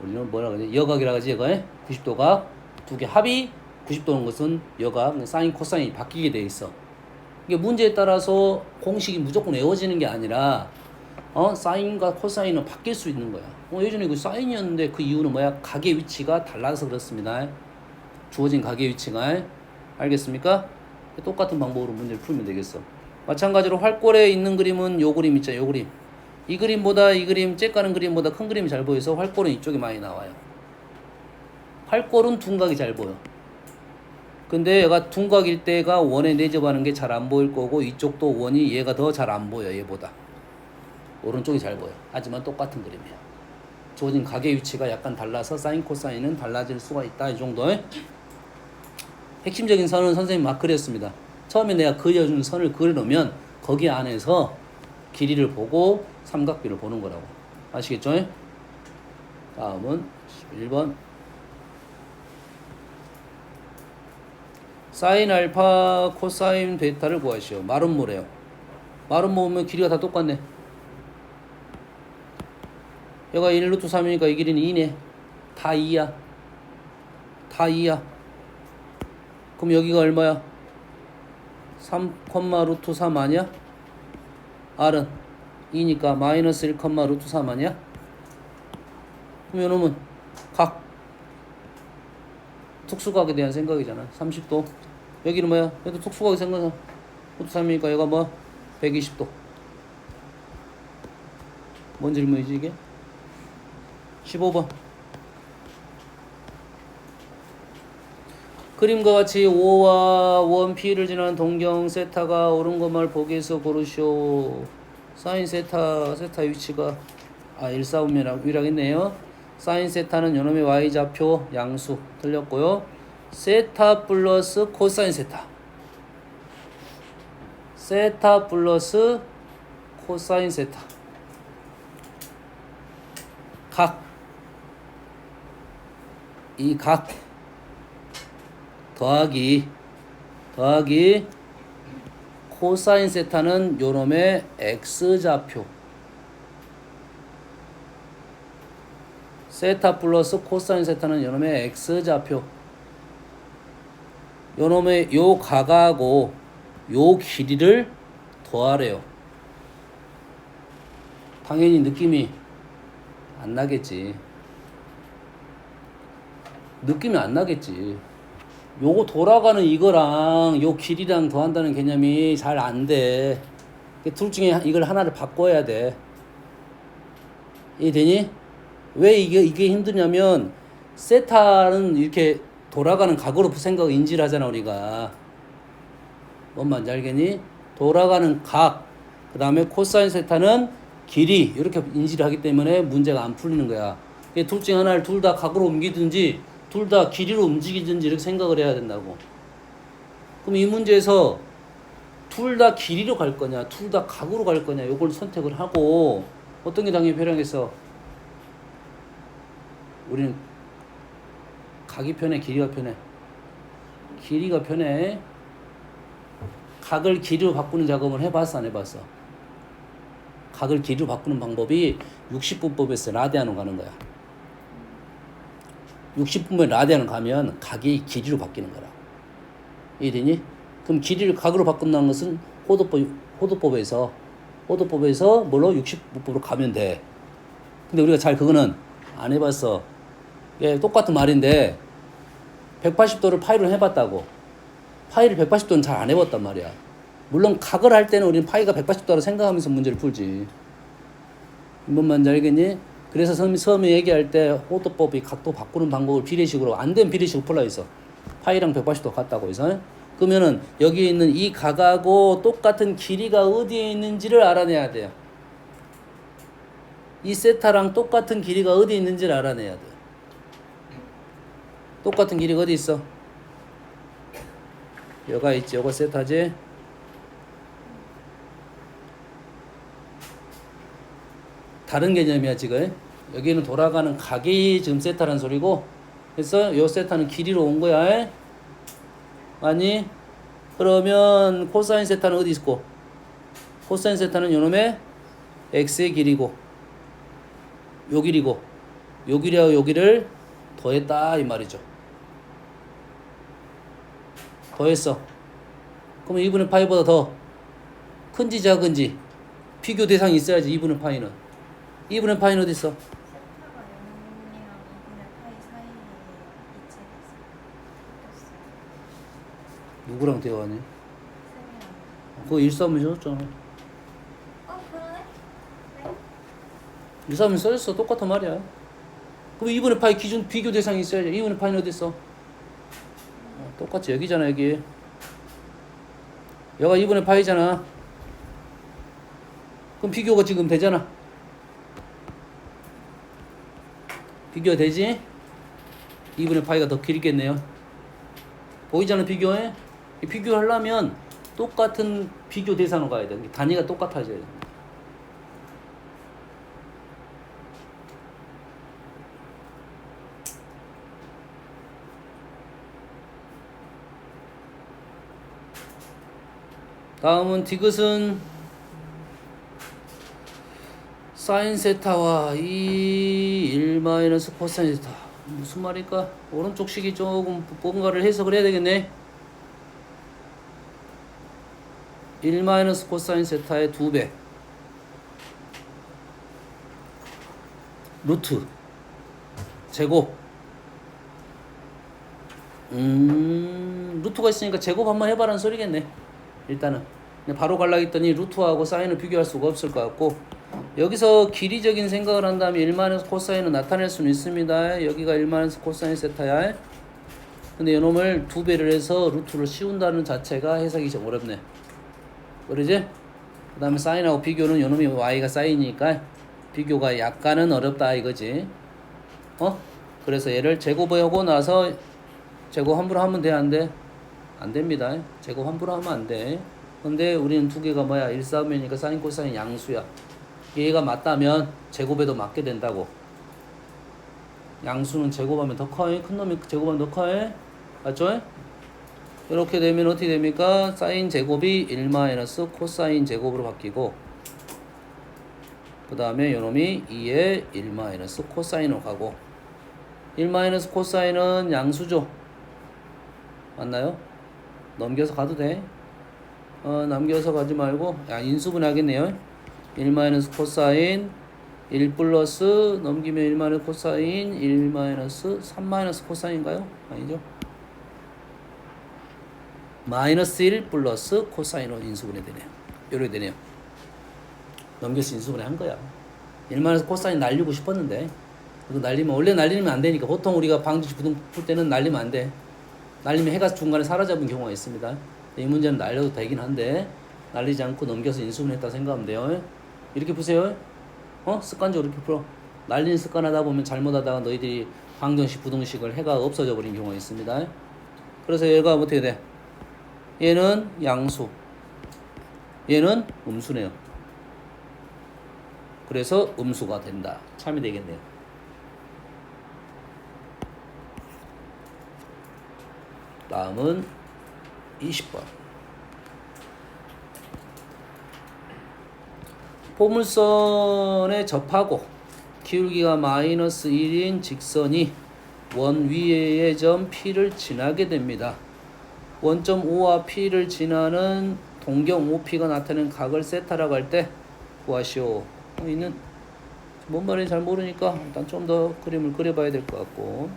우리는 뭐라 그러지? 여각이라 그러지. 이거 90도가 두 개 합이 90도는 것은 여각 사인 코사인이 바뀌게 돼 있어. 이게 문제에 따라서 공식이 무조건 외워지는 게 아니라 사인과 코사인은 바뀔 수 있는 거야. 예전에 그 사인이었는데 그 이유는 뭐야? 각의 위치가 달라서 그렇습니다. 주어진 각의 위치가. 알겠습니까? 똑같은 방법으로 문제를 풀면 되겠어. 마찬가지로 활골에 있는 그림은 요 그림 있죠. 요 그림. 이 그림보다 이 그림 째까는 그림보다 큰 그림이 잘 보여서 활골은 이쪽이 많이 나와요. 활골은 둔각이 잘 보여. 근데 얘가 둔각일 때가 원에 내접하는 게 잘 안 보일 거고 이쪽도 원이 얘가 더 잘 안 보여 얘보다. 오른쪽이 잘 보여. 하지만 똑같은 그림이야. 주어진 각의 위치가 약간 달라서 사인 코사인은 달라질 수가 있다. 이 정도. 핵심적인 선은 선생님이 막 그렸습니다. 처음에 내가 그려준 선을 그려놓으면 거기 안에서 길이를 보고 삼각비를 보는 거라고. 아시겠죠? 다음은 1번. 사인 알파 코사인 베타를 구하시오. 마름모래요. 마름모면 길이가 다 똑같네. 얘가 1 루트 3이니까 이 길이는 2네. 다 2야. 다 2야. 그럼 여기가 얼마야? 3, 루트 3 아니야? R은 2니까 마이너스 1, 루트 3 아니야? 그럼 요놈은 각 특수각에 대한 생각이잖아. 30도. 여기는 뭐야? 얘도 특수각에 생각하자. 루트 3이니까 얘가 뭐? 120도. 뭔 질문이지 이게? 15번. 그림과 같이 O와 원 P를 지나는 동경 세타가 옳은 것만 보기에서 고르시오. 사인 세타 위치가 1,4,5이라겠네요. 사인 세타는 요놈의 Y좌표 양수 틀렸고요. 세타 플러스 코사인 세타. 세타 플러스 코사인 세타. 각. 이 각. 더하기 코사인 세타는 요놈의 X좌표. 세타 플러스 코사인 세타는 요놈의 X좌표. 요놈의 요 각하고 요 길이를 더하래요. 당연히 느낌이 안 나겠지. 느낌이 안 나겠지. 요거 돌아가는 이거랑 요 길이랑 더한다는 개념이 잘 안 돼. 둘 중에 이걸 하나를 바꿔야 돼. 이해되니? 왜 이게 힘드냐면 세타는 이렇게 돌아가는 각으로 생각을 인지를 하잖아 우리가. 뭔 말인지 알겠니? 돌아가는 각, 그 다음에 코사인 세타는 길이 이렇게 인지를 하기 때문에 문제가 안 풀리는 거야. 둘 중에 하나를 둘 다 각으로 옮기든지 둘 다 길이로 움직이든지 이렇게 생각을 해야 된다고. 그럼 이 문제에서 둘 다 길이로 갈 거냐 둘 다 각으로 갈 거냐 요걸 선택을 하고 어떤 게 당연히 편하겠어? 우리는 각이 편해 길이가 편해? 길이가 편해. 각을 길이로 바꾸는 작업을 해봤어 안 해봤어? 각을 길이로 바꾸는 방법이 60분법에서 라디안으로 가는 거야. 60분에 라디안을 가면 각이 길이로 바뀌는 거라. 이해되니? 그럼 길이를 각으로 바꾼다는 것은 호도법에서 뭘로 60분법으로 가면 돼. 근데 우리가 잘 그거는 안 해봤어. 예, 똑같은 말인데 180도를 파이로 해봤다고. 파이를 180도는 잘 안 해봤단 말이야. 물론 각을 할 때는 우리는 파이가 180도로 생각하면서 문제를 풀지. 뭔 말인지 알겠니? 그래서 처음에 얘기할 때 호도법이 각도 바꾸는 방법을 비례식으로 안 된 비례식으로 풀라 했어. 파이랑 180도 같다고 해서. 그러면은 여기 있는 이 각하고 똑같은 길이가 어디에 있는지를 알아내야 돼요. 이 세타랑 똑같은 길이가 어디에 있는지를 알아내야 돼. 똑같은 길이가 어디 있어? 여가 있지. 요거 세타지. 다른 개념이야 지금. 여기는 돌아가는 각이 지금 세타라는 소리고, 그래서 요 세타는 길이로 온 거야. 아니? 그러면 코사인 세타는 어디 있고? 코사인 세타는 요놈의 x의 길이고 요 길이고 요 길이하고 요 길이를 더했다 이 말이죠. 더했어. 그러면 2분의 파이보다 더 큰지 작은지 비교 대상이 있어야지. 2분의 파이는 2분의 파이는 어디 있어? 세타가 0이랑 2분의 파이 사이에 위치해서 바뀌었어요. 누구랑 대화하니? 쌤이랑. 그거 1,3은 써줬잖아. 그러네? 네? 1,3은 써줬어. 똑같은 말이야. 그럼 2분의 파이 기준 비교 대상이 있어야지. 2분의 파이는 어디 있어? 똑같이 여기잖아, 여기. 여가 2분의 파이잖아. 그럼 비교가 지금 되잖아. 비교가 되지? 2분의 파이가 더 길겠네요. 보이잖아, 비교해? 이 비교하려면 똑같은 비교 대상으로 가야 돼. 단위가 똑같아져야 돼. 다음은 디귿은 사인 세타와 이 1 마이너스 코사인 세타. 무슨 말일까? 오른쪽 식이 조금 뭔가를 해석을 해야 되겠네. 1 마이너스 코사인 세타의 2배 루트 제곱. 루트가 있으니까 제곱 한번 해봐라는 소리겠네. 일단은 그냥 바로 갈라 했더니 루트하고 사인을 비교할 수가 없을 것 같고, 여기서 길이적인 생각을 한다면 1 마이너스 코사인을 나타낼 수는 있습니다. 여기가 1 마이너스 코사인 세타야. 근데 이놈을 2배를 해서 루트를 씌운다는 자체가 해석이 좀 어렵네. 그러지? 그 다음에 사인하고 비교는 이놈이 y가 사인이니까 비교가 약간은 어렵다 이거지. 그래서 얘를 제곱하고 나서 제곱 함부로 하면 돼, 안 돼? 안 됩니다. 제곱 함부로 하면 안 돼. 근데 우리는 두 개가 뭐야? 1,4면이니까 사인 코사인 양수야. 얘가 맞다면 제곱에도 맞게 된다고. 양수는 제곱하면 더 커. 큰 놈이 제곱하면 더 커. 맞죠? 이렇게 되면 어떻게 됩니까? 사인 제곱이 1 마이너스 코사인 제곱으로 바뀌고, 그 다음에 요놈이 2에 1 마이너스 코사인으로 가고, 1 마이너스 코사인은 양수죠. 맞나요? 넘겨서 가도 돼. 남겨서 가지 말고, 인수분 하겠네요. 1 마이너스 코사인 1 플러스 넘기면 1 마이너스 코사인 1 마이너스 3 마이너스 코사인인가요? 아니죠. 마이너스 1 플러스 코사인으로 인수분해 되네요. 이렇게 되네요. 넘겨서 인수분해 한 거야. 1 마이너스 코사인 날리고 싶었는데, 이거 날리면, 원래 날리면 안 되니까, 보통 우리가 방정식 부등 풀 때는 날리면 안 돼. 날리면 해가 중간에 사라져본 경우가 있습니다. 이 문제는 날려도 되긴 한데, 날리지 않고 넘겨서 인수분했다 생각하면 돼요. 이렇게 푸세요. 습관적으로 이렇게 풀어. 날리는 습관 하다 보면 잘못하다가 너희들이 방정식 부등식을 해가 없어져 버린 경우가 있습니다. 그래서 얘가 어떻게 돼? 얘는 양수, 얘는 음수네요. 그래서 음수가 된다. 참이 되겠네요. 다음은 20번. 포물선에 접하고 기울기가 마이너스 1인 직선이 원 위의 점 P를 지나게 됩니다. 원점 O와 P를 지나는 동경 OP가 나타내는 각을 세타라고 할 때 구하시오. 있는 뭔 말인지 잘 모르니까 일단 좀 더 그림을 그려봐야 될 것 같고,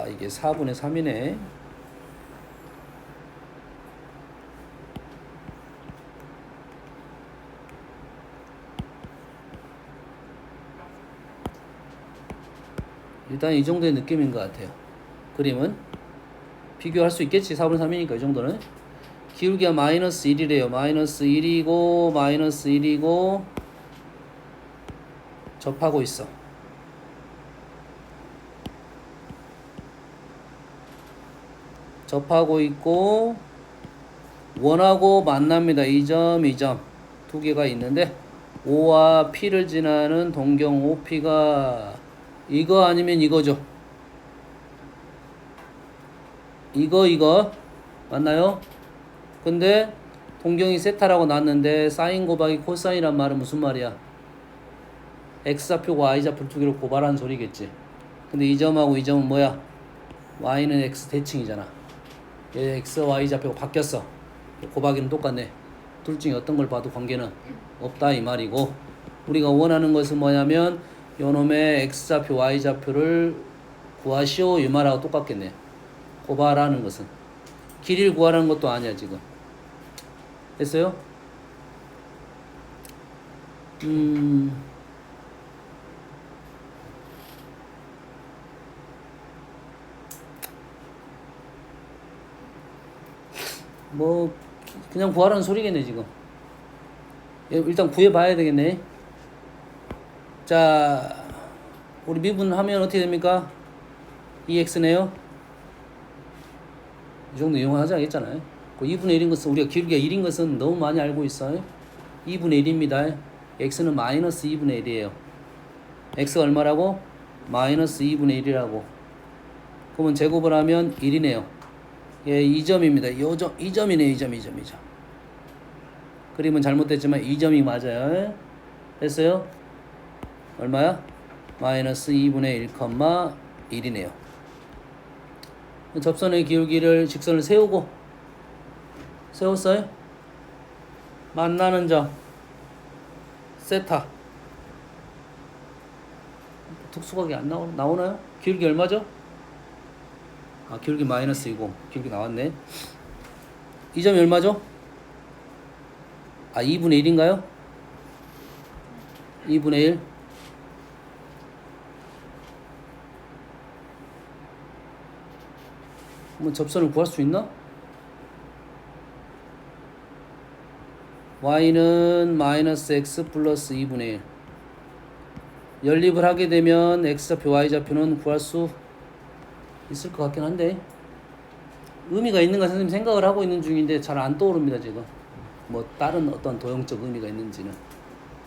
이게 4분의 3이네. 일단 이 정도의 느낌인 것 같아요. 그림은 비교할 수 있겠지. 4분의 3이니까 이 정도는. 기울기가 마이너스 1이래요. 마이너스 1이고 마이너스 1이고 접하고 있어. 접하고 있고 원하고 만납니다. 이 점, 이 점 두 개가 있는데 O와 P를 지나는 동경 OP가 이거 아니면 이거죠. 이거 맞나요? 근데 동경이 세타라고 났는데 사인 곱하기 코사인이란 말은 무슨 말이야? x좌표고 y좌표 두 개를 고발하는 소리겠지. 근데 이 점하고 이 점은 뭐야? y는 x 대칭이잖아. 얘 x, y좌표가 바뀌었어. 곱하기는 똑같네. 둘 중에 어떤 걸 봐도 관계는 없다 이 말이고, 우리가 원하는 것은 뭐냐면 요놈의 x좌표, y좌표를 구하시오 이 말하고 똑같겠네. 고발하는 것은. 길이를 구하라는 것도 아니야 지금. 됐어요? 뭐 그냥 구하라는 소리겠네 지금. 일단 구해봐야 되겠네. 자, 우리 미분하면 어떻게 됩니까? 2x네요. 이 정도 이용하지 않겠잖아요. 그 2분의 1인 것은 우리가 길게 1인 것은 너무 많이 알고 있어요. 2분의 1입니다. x는 마이너스 2분의 1이에요. x가 얼마라고? 마이너스 2분의 1이라고. 그러면 제곱을 하면 1이네요. 예, 2점입니다. 이 점이네요. 2점. 그림은 잘못됐지만 2점이 맞아요. 됐어요? 얼마야? 마이너스 2분의 1, 1이네요. 접선의 기울기를 직선을 세우고 세웠어요? 만나는 점 세타. 특수각이 안 나오나요? 기울기 얼마죠? 아, 기울기 마이너스 20. 기울기 나왔네. 이 점이 얼마죠? 아, 2분의 1인가요? 2분의 1. 그러면 접선을 구할 수 있나? y는 마이너스 x 플러스 2분의 1. 연립을 하게 되면 x좌표, y좌표는 구할 수 있을 것 같긴 한데 의미가 있는가 선생님 생각을 하고 있는 중인데 잘 안 떠오릅니다 지금. 뭐 다른 어떤 도형적 의미가 있는지는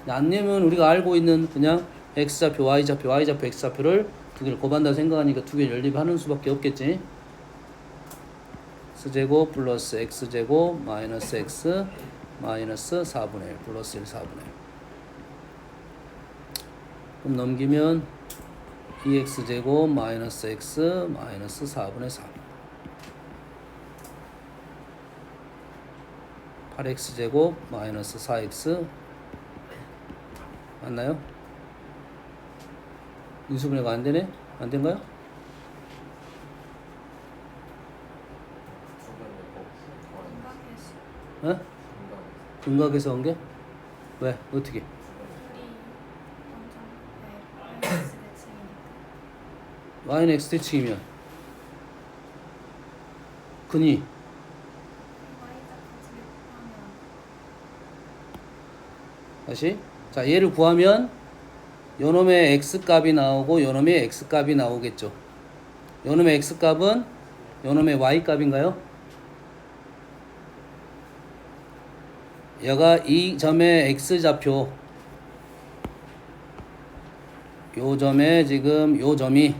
안 내면 우리가 알고 있는 그냥 x좌표, y좌표, x좌표를 두 개를 곱한다고 생각하니까 두 개를 연립하는 수밖에 없겠지. x제곱 플러스 x제곱 마이너스 x 마이너스 4분의 1 플러스 1 4분의 1. 그럼 넘기면 2x제곱 마이너스 x 마이너스 4분의 3 8x제곱 마이너스 4x 맞나요? 인수분해가 안되네? 안된가요? 어? 근각에서 온 게? 왜? 어떻게? y는 x대칭이면 근이 다시 자 얘를 구하면 요놈의 x값이 나오고 요놈의 x값이 나오겠죠. 요놈의 x값은 요놈의 y값인가요? 얘가 이 점의 x좌표 요 점에 지금 요 점이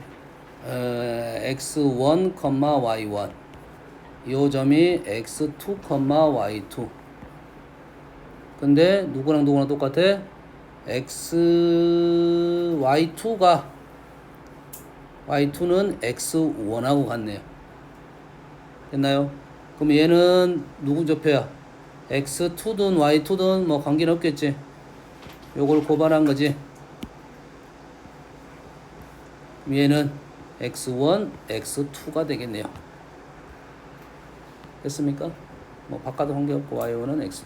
x1, y1 요 점이 x2, y2 근데 누구랑 똑같아? y2는 x1하고 같네요. 됐나요? 그럼 얘는 누구 좌표야? x2든 y2든 뭐 관계는 없겠지. 요걸 고발한 거지. 얘는 x1, x2가 되겠네요. 됐습니까? 뭐 바꿔도 관계없고 y1은 x2.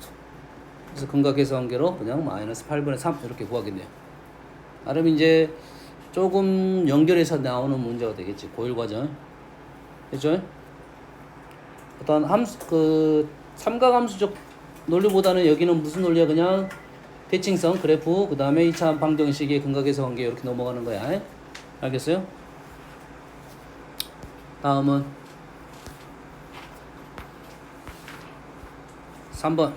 그래서 근각에서 관계로 그냥 마이너스 8분의 3 이렇게 구하겠네요. 나름 이제 조금 연결해서 나오는 문제가 되겠지. 고1 과정. 됐죠? 어떤 삼각함수적 논리보다는 여기는 무슨 논리야? 그냥 대칭성 그래프 그 다음에 2차 방정식의 근각에서 관계 이렇게 넘어가는 거야. 알겠어요? 다음은 3번.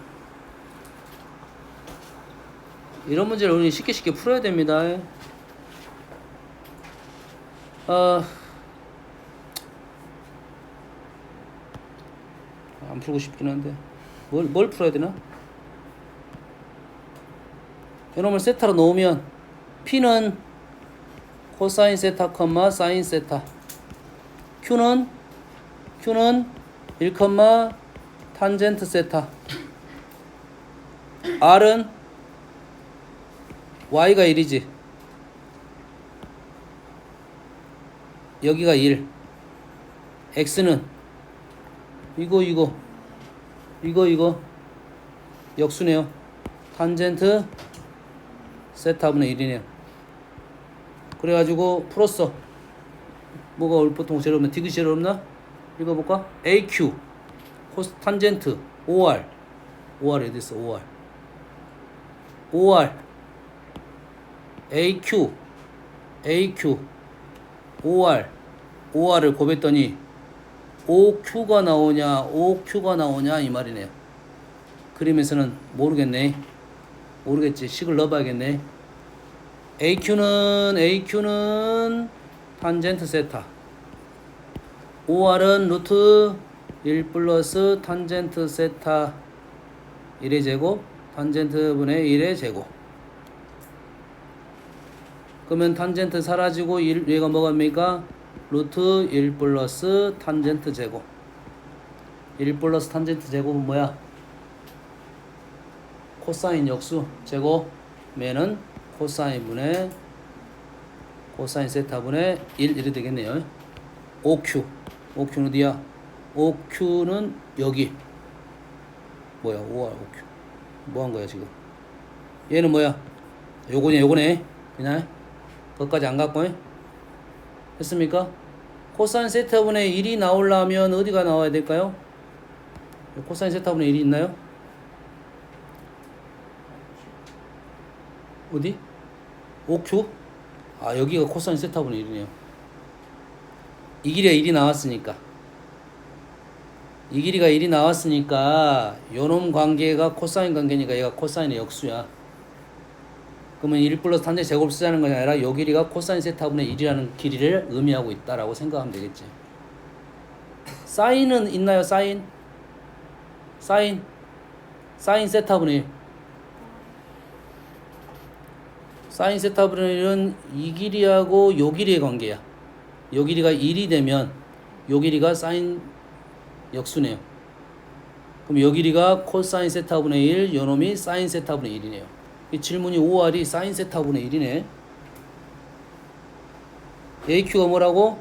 이런 문제를 우리 쉽게 풀어야 됩니다. 안 풀고 싶긴 한데 뭘 풀어야 되나? 이놈을 세타로 놓으면 P는 코사인 세타, 사인 세타 Q는 1, 탄젠트 세타 R은 Y가 1이지 여기가 1 X는 이거 역수네요. 탄젠트 세타분의 1이네요. 그래가지고 풀었어. 뭐가 보통 제일 없나? 디귿이 제일 없나? 읽어볼까? AQ 코스 탄젠트 OR 어디 있어? OR AQ OR을 곱했더니 OQ가 나오냐 이 말이네요. 그림에서는 모르겠네. 모르겠지. 식을 넣어봐야겠네. AQ는 탄젠트 세타. OR은 루트 1 플러스 탄젠트 세타 1의 제곱 탄젠트 분의 1의 제곱. 그러면 탄젠트 사라지고 얘가 뭐갑니까? 루트 1 플러스 탄젠트 제곱. 1 플러스 탄젠트 제곱은 뭐야? 코사인 역수 제곱 매는 코사인 세타분의 1 이렇게 되겠네요. OQ는 어디야? OQ는 여기. 뭐야? OR OQ. 뭐 한 거야 지금? 얘는 뭐야? 요거네. 그냥 거기까지 안 갖고 했습니까? 코사인 세타분의 1이 나오려면 어디가 나와야 될까요? 코사인 세타분의 1이 있나요? 어디? OQ? 아 여기가 코사인 세타분의 1이네요. 이 길이가 1이 나왔으니까 요놈 관계가 코사인 관계니까 얘가 코사인의 역수야. 그러면 1 플러스 탄젠트 제곱 쓰자는 것이 아니라 요 길이가 코사인 세타분의 1이라는 길이를 의미하고 있다라고 생각하면 되겠지. 사인은 있나요? 사인 세타분의 1. 사인 세타분의 1은 이 길이하고 요 길이의 관계야. 요 길이가 1이 되면 요 길이가 사인 역수네요. 그럼 요 길이가 코사인 세타분의 1, 요 놈이 사인 세타분의 1이네요. 이 질문이 OR이 사인 세타분의 1이네. AQ가 뭐라고?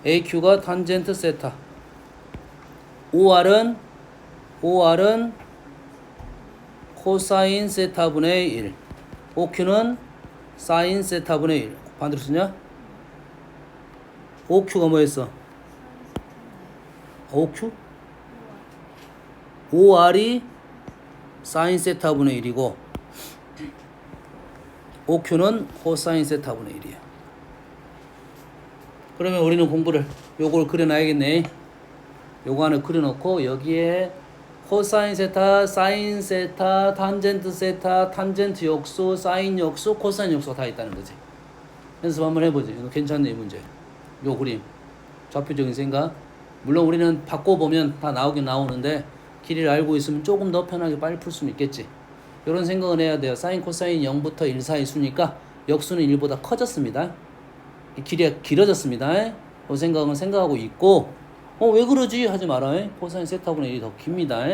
AQ가 탄젠트 세타. OR은 코사인 세타분의 1. OQ는 사인 세타분의 1. 반대로 쓰냐? OQ가 뭐였어? OQ? OR이 사인 세타분의 1이고 OQ는 코사인 세타분의 1이야. 그러면 우리는 공부를 요걸 그려놔야겠네. 요거 하나 그려놓고 여기에 코사인 세타, 사인 세타, 탄젠트 세타, 탄젠트 역수, 사인 역수, 코사인 역수가 다 있다는 거지. 연습 한번 해보지. 이거 괜찮네 이 문제. 요 그림 좌표적인 생각. 물론 우리는 바꿔보면 다 나오긴 나오는데 길이를 알고 있으면 조금 더 편하게 빨리 풀 수는 있겠지. 이런 생각은 해야 돼요. 사인 코사인 0부터 1 사이 수니까 역수는 1보다 커졌습니다. 길이가 길어졌습니다. 그 생각은 생각하고 있고 왜 그러지? 하지 마라. 코사인 세타분의 1이 더 깁니다.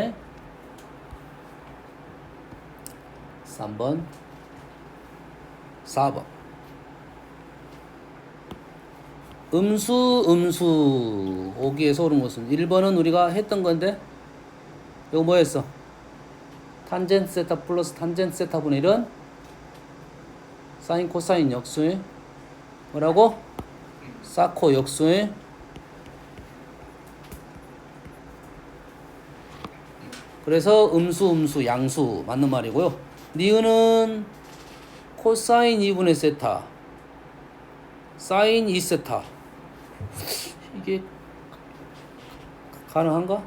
3번 4번 음수 오기에서 오른 것은 1번은 우리가 했던 건데 이거 뭐였어? 탄젠트 세타 플러스 탄젠트 세타분의 1은 사인 코사인 역수의 뭐라고? 사코 역수의 그래서 음수 양수 맞는 말이고요. 니은은 코사인 2분의 세타 사인 2세타 이게 가능한가?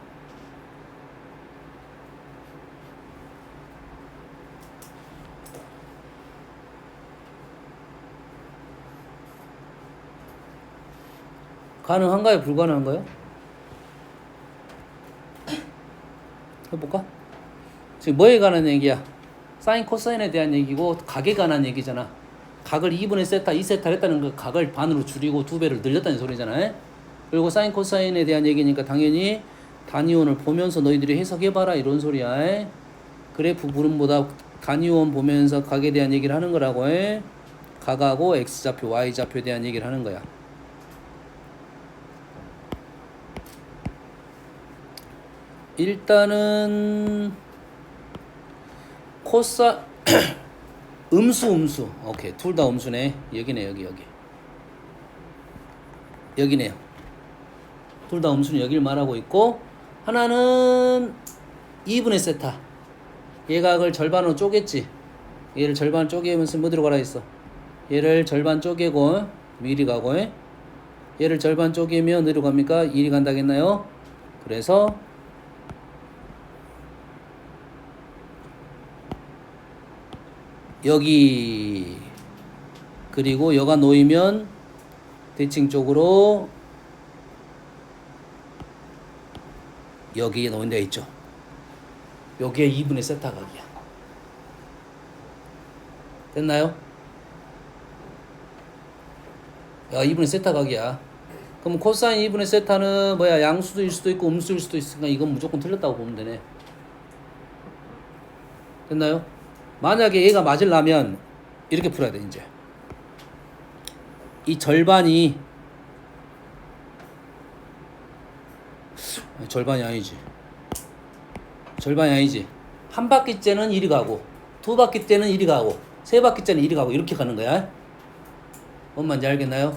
가능한가요? 불가능한가요? 해볼까? 지금 뭐에 관한 얘기야? 사인 코사인에 대한 얘기고 각에 관한 얘기잖아. 각을 2분의 세타 2세타 했다는 그 각을 반으로 줄이고 2배를 늘렸다는 소리잖아요. 그리고 사인 코사인에 대한 얘기니까 당연히 단위원을 보면서 너희들이 해석해봐라 이런 소리야. 그래프 부름보다 단위원 보면서 각에 대한 얘기를 하는 거라고. 각하고 X좌표 Y좌표에 대한 얘기를 하는 거야. 일단은 코사 음수 오케이 둘 다 음수네. 여기네 여기 여기네요. 둘 다 음수는 여기를 말하고 있고 하나는 2분의 세타. 얘가 그걸 절반으로 쪼갰지. 얘를 절반 쪼개면서 뭐 들어가라 했어. 얘를 절반 쪼개고 미리 가고 얘를 절반 쪼개면 어디로 갑니까? 1이 간다겠나요? 그래서 여기 그리고 여가 놓이면 대칭 쪽으로 여기에 놓인 데 있죠. 여기에 2분의 세타 각이야. 됐나요? 야 2분의 세타 각이야. 그럼 코사인 2분의 세타는 뭐야? 양수일 수도 있고 음수일 수도 있으니까 이건 무조건 틀렸다고 보면 되네. 됐나요? 만약에 얘가 맞으려면 이렇게 풀어야 돼. 이제 이 절반이 아니지. 절반이 아니지. 한 바퀴째는 이리 가고 두 바퀴째는 이리 가고 세 바퀴째는 이리 가고 이렇게 가는 거야. 뭔 말인지 알겠나요?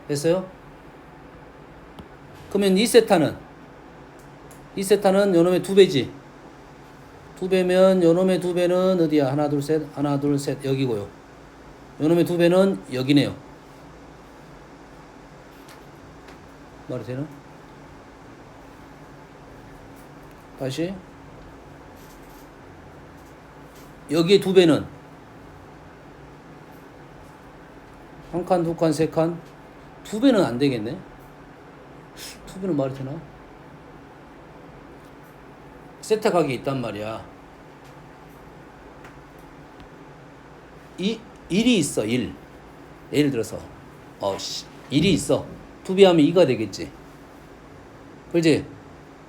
됐어요? 그러면 이 세타는 요놈의 2배지. 2배면 요놈의 2배는 어디야? 하나 둘 셋 여기고요. 요놈의 2배는 여기네요. 말이 되나? 다시 여기에 2배는 한 칸, 두 칸, 세 칸. 2배는 안 되겠네. 2배는 말이 되나? 세타 각이 있단 말이야. 1이 있어. 1. 예를 들어서 1이 있어. 2배 하면 2가 되겠지. 그렇지?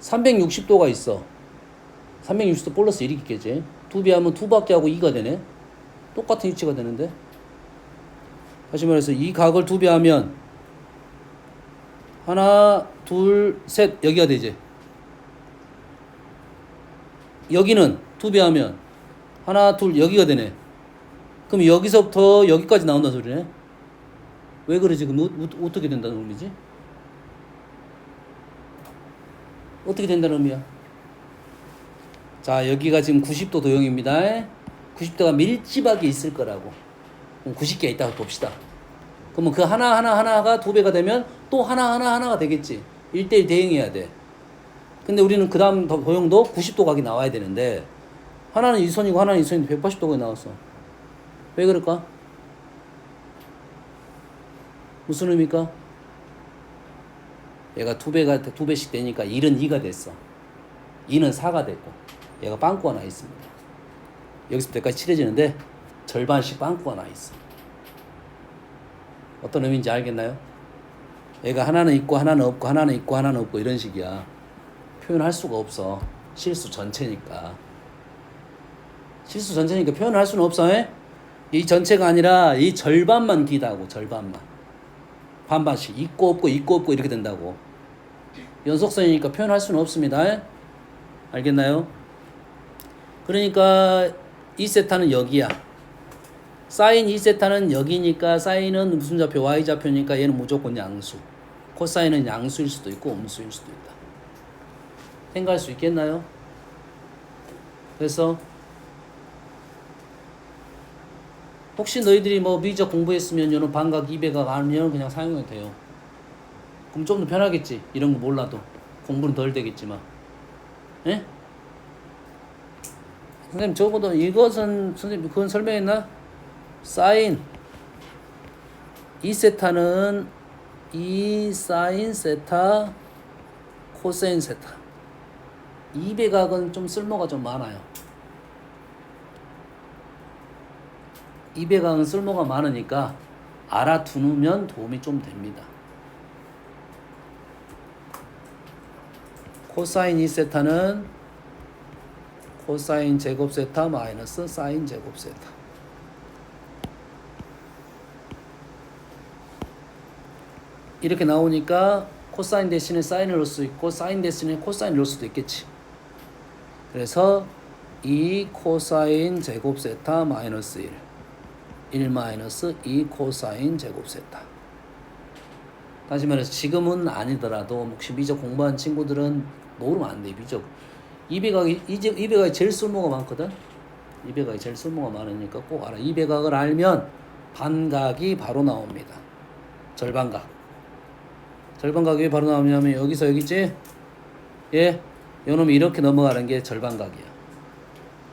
360도가 있어. 360도 플러스 1이 있겠지. 2배 하면 2밖에 하고 2가 되네. 똑같은 위치가 되는데. 다시 말해서 이 각을 2배 하면 하나, 둘, 셋 여기가 되지. 여기는 2배 하면 하나, 둘 여기가 되네. 그럼 여기서부터 여기까지 나온다는 소리네. 왜 그러지? 그럼 어떻게 된다는 의미지? 어떻게 된다는 의미야? 자, 여기가 지금 90도 도형입니다. 90도가 밀집하게 있을 거라고. 90개 있다고 봅시다. 그러면 그 하나가 2배가 되면 또 하나가 되겠지. 1대1 대응해야 돼. 근데 우리는 그 다음 도형도 90도 각이 나와야 되는데 하나는 이선이고 하나는 이선인데 180도가 나왔어. 왜 그럴까? 무슨 의미입니까? 얘가 2배씩 되니까 1은 2가 됐어. 2는 4가 됐고 얘가 빵꾸가 나 있습니다. 여기서부터 여기까지 칠해지는데 절반씩 빵꾸가 나 있어. 어떤 의미인지 알겠나요? 얘가 하나는 있고 하나는 없고 하나는 있고 하나는 없고 이런 식이야. 표현할 수가 없어. 실수 전체니까. 실수 전체니까 표현을 할 수는 없어. 이 전체가 아니라 이 절반만 기다고. 절반만. 반반씩 있고 없고 있고 없고 이렇게 된다고. 연속선이니까 표현할 수는 없습니다. 알겠나요? 그러니까 2세타는 여기야. 사인 2세타는 여기니까 사인은 무슨 좌표? y좌표니까 얘는 무조건 양수. 코사인은 양수일 수도 있고 음수일 수도 있다. 생각할 수 있겠나요? 그래서 혹시 너희들이 뭐 미적 공부했으면 이런 반각 2배각 아니면 그냥 사용해도 돼요. 그럼 좀 더 편하겠지. 이런 거 몰라도 공부는 덜 되겠지만. 예? 선생님 적어도 이것은 선생님 그건 설명했나? 사인 2세타는 2 사인 세타 코사인 세타. 2배각은 좀 쓸모가 좀 많아요. 2배각은 쓸모가 많으니까 알아두면 도움이 좀 됩니다. 코사인 2세타는 코사인 제곱 세타 마이너스 사인 제곱 세타. 이렇게 나오니까 코사인 대신에 사인을 넣을 수 있고 사인 대신에 코사인을 넣을 수도 있겠지. 그래서 2 코사인 제곱 세타 마이너스 1 마이너스 2 코사인 제곱 세타. 다시 말해서 지금은 아니더라도 혹시 미적 공부한 친구들은 모르면 안 돼. 미적 200각이 제일 쓸모가 많거든. 200각이 제일 쓸모가 많으니까 꼭 알아. 200각을 알면 반각이 바로 나옵니다. 절반각. 절반각이 왜 바로 나오냐면 여기서 여기 있지? 예, 요놈이 이렇게 넘어가는 게 절반각이야.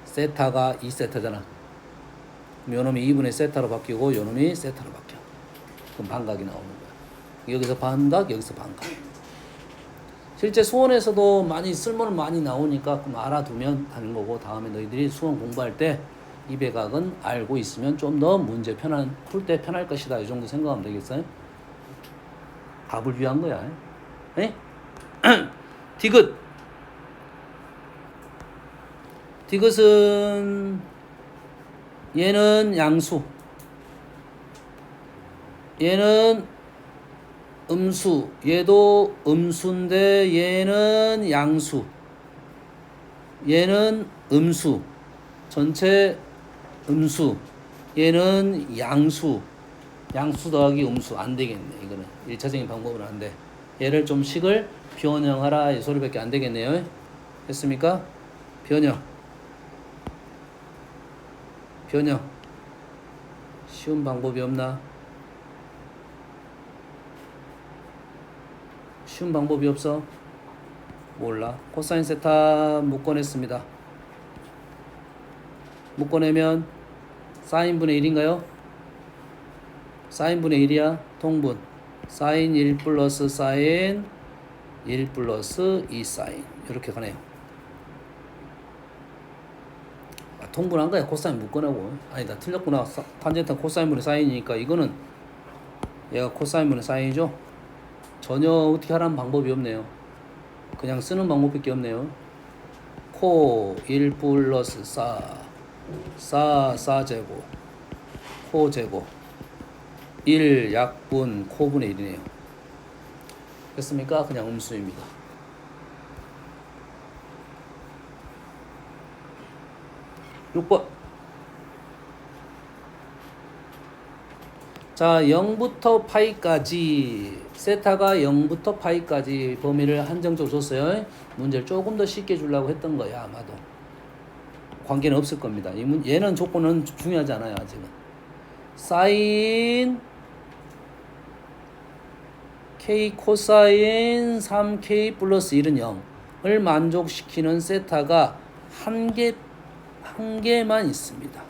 세타가 2세타잖아. 그럼 요놈이 2분의 세타로 바뀌고 요놈이 세타로 바뀌어. 그럼 반각이 나오는 거야. 여기서 반각, 여기서 반각. 실제 수원에서도 많이 쓸모는 많이 나오니까 그럼 알아두면 하는 거고, 다음에 너희들이 수원 공부할 때 200각은 알고 있으면 좀 더 문제 풀 때 편할 것이다. 이 정도 생각하면 되겠어요? 답을 위한 거야. 에? 디귿. 디귿은 얘는 양수, 얘는 음수, 얘도 음수인데 얘는 양수, 얘는 음수, 전체 음수, 얘는 양수. 양수 더하기 음수 안 되겠네. 이거는 1차적인 방법은 안 돼. 얘를 좀 식을 변형하라 이 소리밖에 안 되겠네요. 됐습니까? 변형. 쉬운 방법이 없나? 쉬운 방법이 없어? 몰라. 코사인 세타 묶어냈습니다. 묶어내면 사인분의 1인가요? 사인분의 1이야. 통분. 사인 1 플러스 사인 1 플러스 2 사인. 이렇게 가네요. 통분한 거야. 코사인 묶어내고. 아니다, 틀렸구나. 탄젠트 코사인분의 사인이니까 이거는 얘가 코사인분의 사인이죠. 전혀 어떻게 하라는 방법이 없네요. 그냥 쓰는 방법밖에 없네요. 코 1 플러스 사제곱 코제곱 1 약분 코분의 1이네요. 됐습니까? 그냥 음수입니다. (6번) 자, 0부터 파이까지 세타가 0부터 파이까지 범위를 한정적으로 줬어요. 문제를 조금 더 쉽게 주려고 했던 거야. 아마도 관계는 없을 겁니다. 얘는 조건은 중요하지 않아요. 아직은 사인 k 코사인 3k 플러스 1은 0을 만족시키는 세타가 한 개만 있습니다.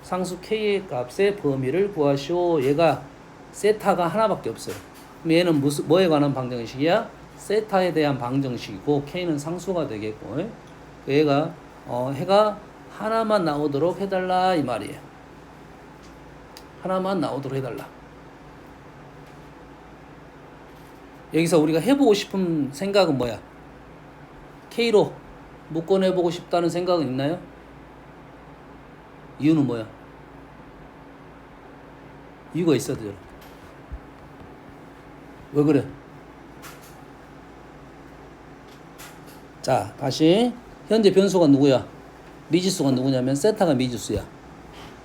상수 k의 값의 범위를 구하시오. 얘가 세타가 하나밖에 없어요. 그럼 얘는 뭐에 관한 방정식이야? 세타에 대한 방정식이고 k는 상수가 되겠고, 얘가 해가 하나만 나오도록 해달라 이 말이에요. 하나만 나오도록 해달라. 여기서 우리가 해보고 싶은 생각은 뭐야? k로 묶어내보고 싶다는 생각은 있나요? 이유는 뭐야? 이유가 있어야 돼요. 왜 그래? 자, 다시 현재 변수가 누구야? 미지수가 누구냐면 세타가 미지수야.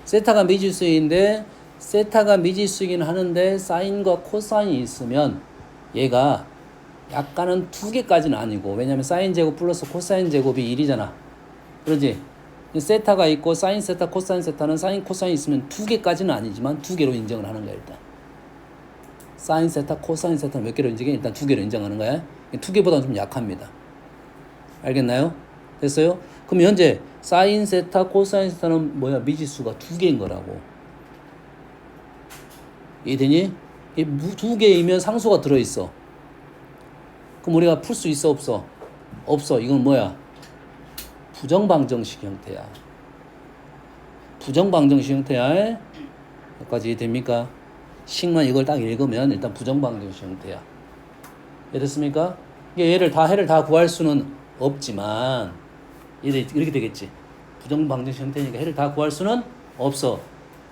세타가 미지수인데 세타가 미지수이긴 하는데 사인과 코사인이 있으면 얘가 약간은 두 개까지는 아니고, 왜냐면 사인 제곱 플러스 코사인 제곱이 1이잖아. 그러지? 세타가 있고 사인 세타 코사인 세타는 사인 코사인 있으면 두 개까지는 아니지만 두 개로 인정을 하는 거야. 일단 사인 세타 코사인 세타 몇 개로 인정해? 일단 두 개로 인정하는 거야. 두 개보다는 좀 약합니다. 알겠나요? 됐어요? 그럼 현재 사인 세타 코사인 세타는 뭐야? 미지수가 두 개인 거라고. 이해되니? 이 두 개이면 상수가 들어있어. 그럼 우리가 풀 수 있어 없어? 없어. 이건 뭐야? 부정방정식 형태야. 부정방정식 형태야. 여기까지 됩니까? 식만 이걸 딱 읽으면 일단 부정방정식 형태야. 이해됐습니까? 해를 다 구할 수는 없지만 이렇게 되겠지. 부정방정식 형태니까 해를 다 구할 수는 없어.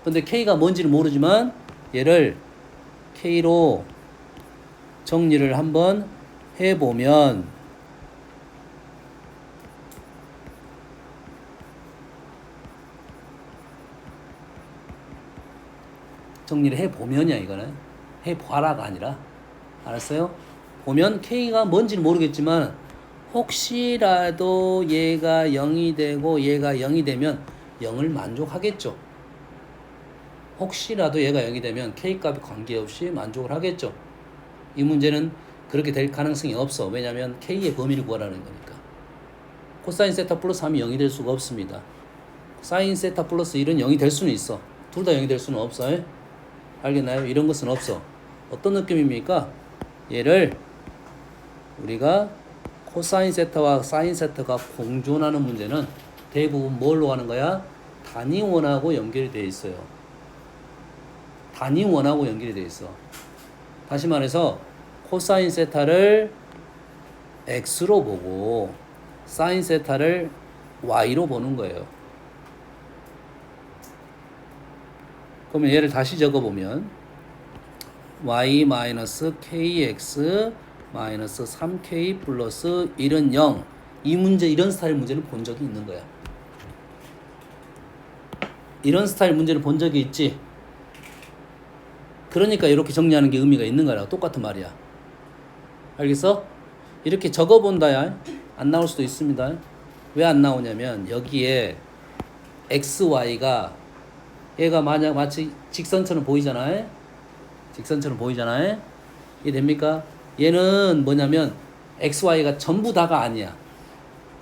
근데 K가 뭔지를 모르지만 얘를 K로 정리를 한번 해보면 정리를 해보면이야. 이거는 해봐라가 아니라. 알았어요? 보면 K가 뭔지는 모르겠지만 혹시라도 얘가 0이 되고 얘가 0이 되면 0을 만족하겠죠. 혹시라도 얘가 0이 되면 K값이 관계없이 만족을 하겠죠. 이 문제는 그렇게 될 가능성이 없어. 왜냐하면 K의 범위를 구하라는 거니까. 코사인 세타 플러스 3이 0이 될 수가 없습니다. 사인 세타 플러스 1은 0이 될 수는 있어. 둘 다 0이 될 수는 없어요. 알겠나요? 이런 것은 없어. 어떤 느낌입니까? 얘를 우리가 코사인 세타와 사인 세타가 공존하는 문제는 대부분 뭘로 하는 거야? 단위원하고 연결이 되어 있어요. 단위원하고 연결이 되어 있어. 다시 말해서 코사인 세타를 x로 보고 사인 세타를 y로 보는 거예요. 그러면 얘를 다시 적어보면 y-kx 3k 플러스 1은 0. 이 문제, 이런 스타일 문제는 본 적이 있는 거야. 이런 스타일 문제를 본 적이 있지. 그러니까 이렇게 정리하는 게 의미가 있는 거라고. 똑같은 말이야. 알겠어? 이렇게 적어본다야 안 나올 수도 있습니다. 왜 안 나오냐면 여기에 xy가 얘가 만약 마치 직선처럼 보이잖아요. 직선처럼 보이잖아요. 이해 됩니까? 얘는 뭐냐면 xy가 전부 다가 아니야.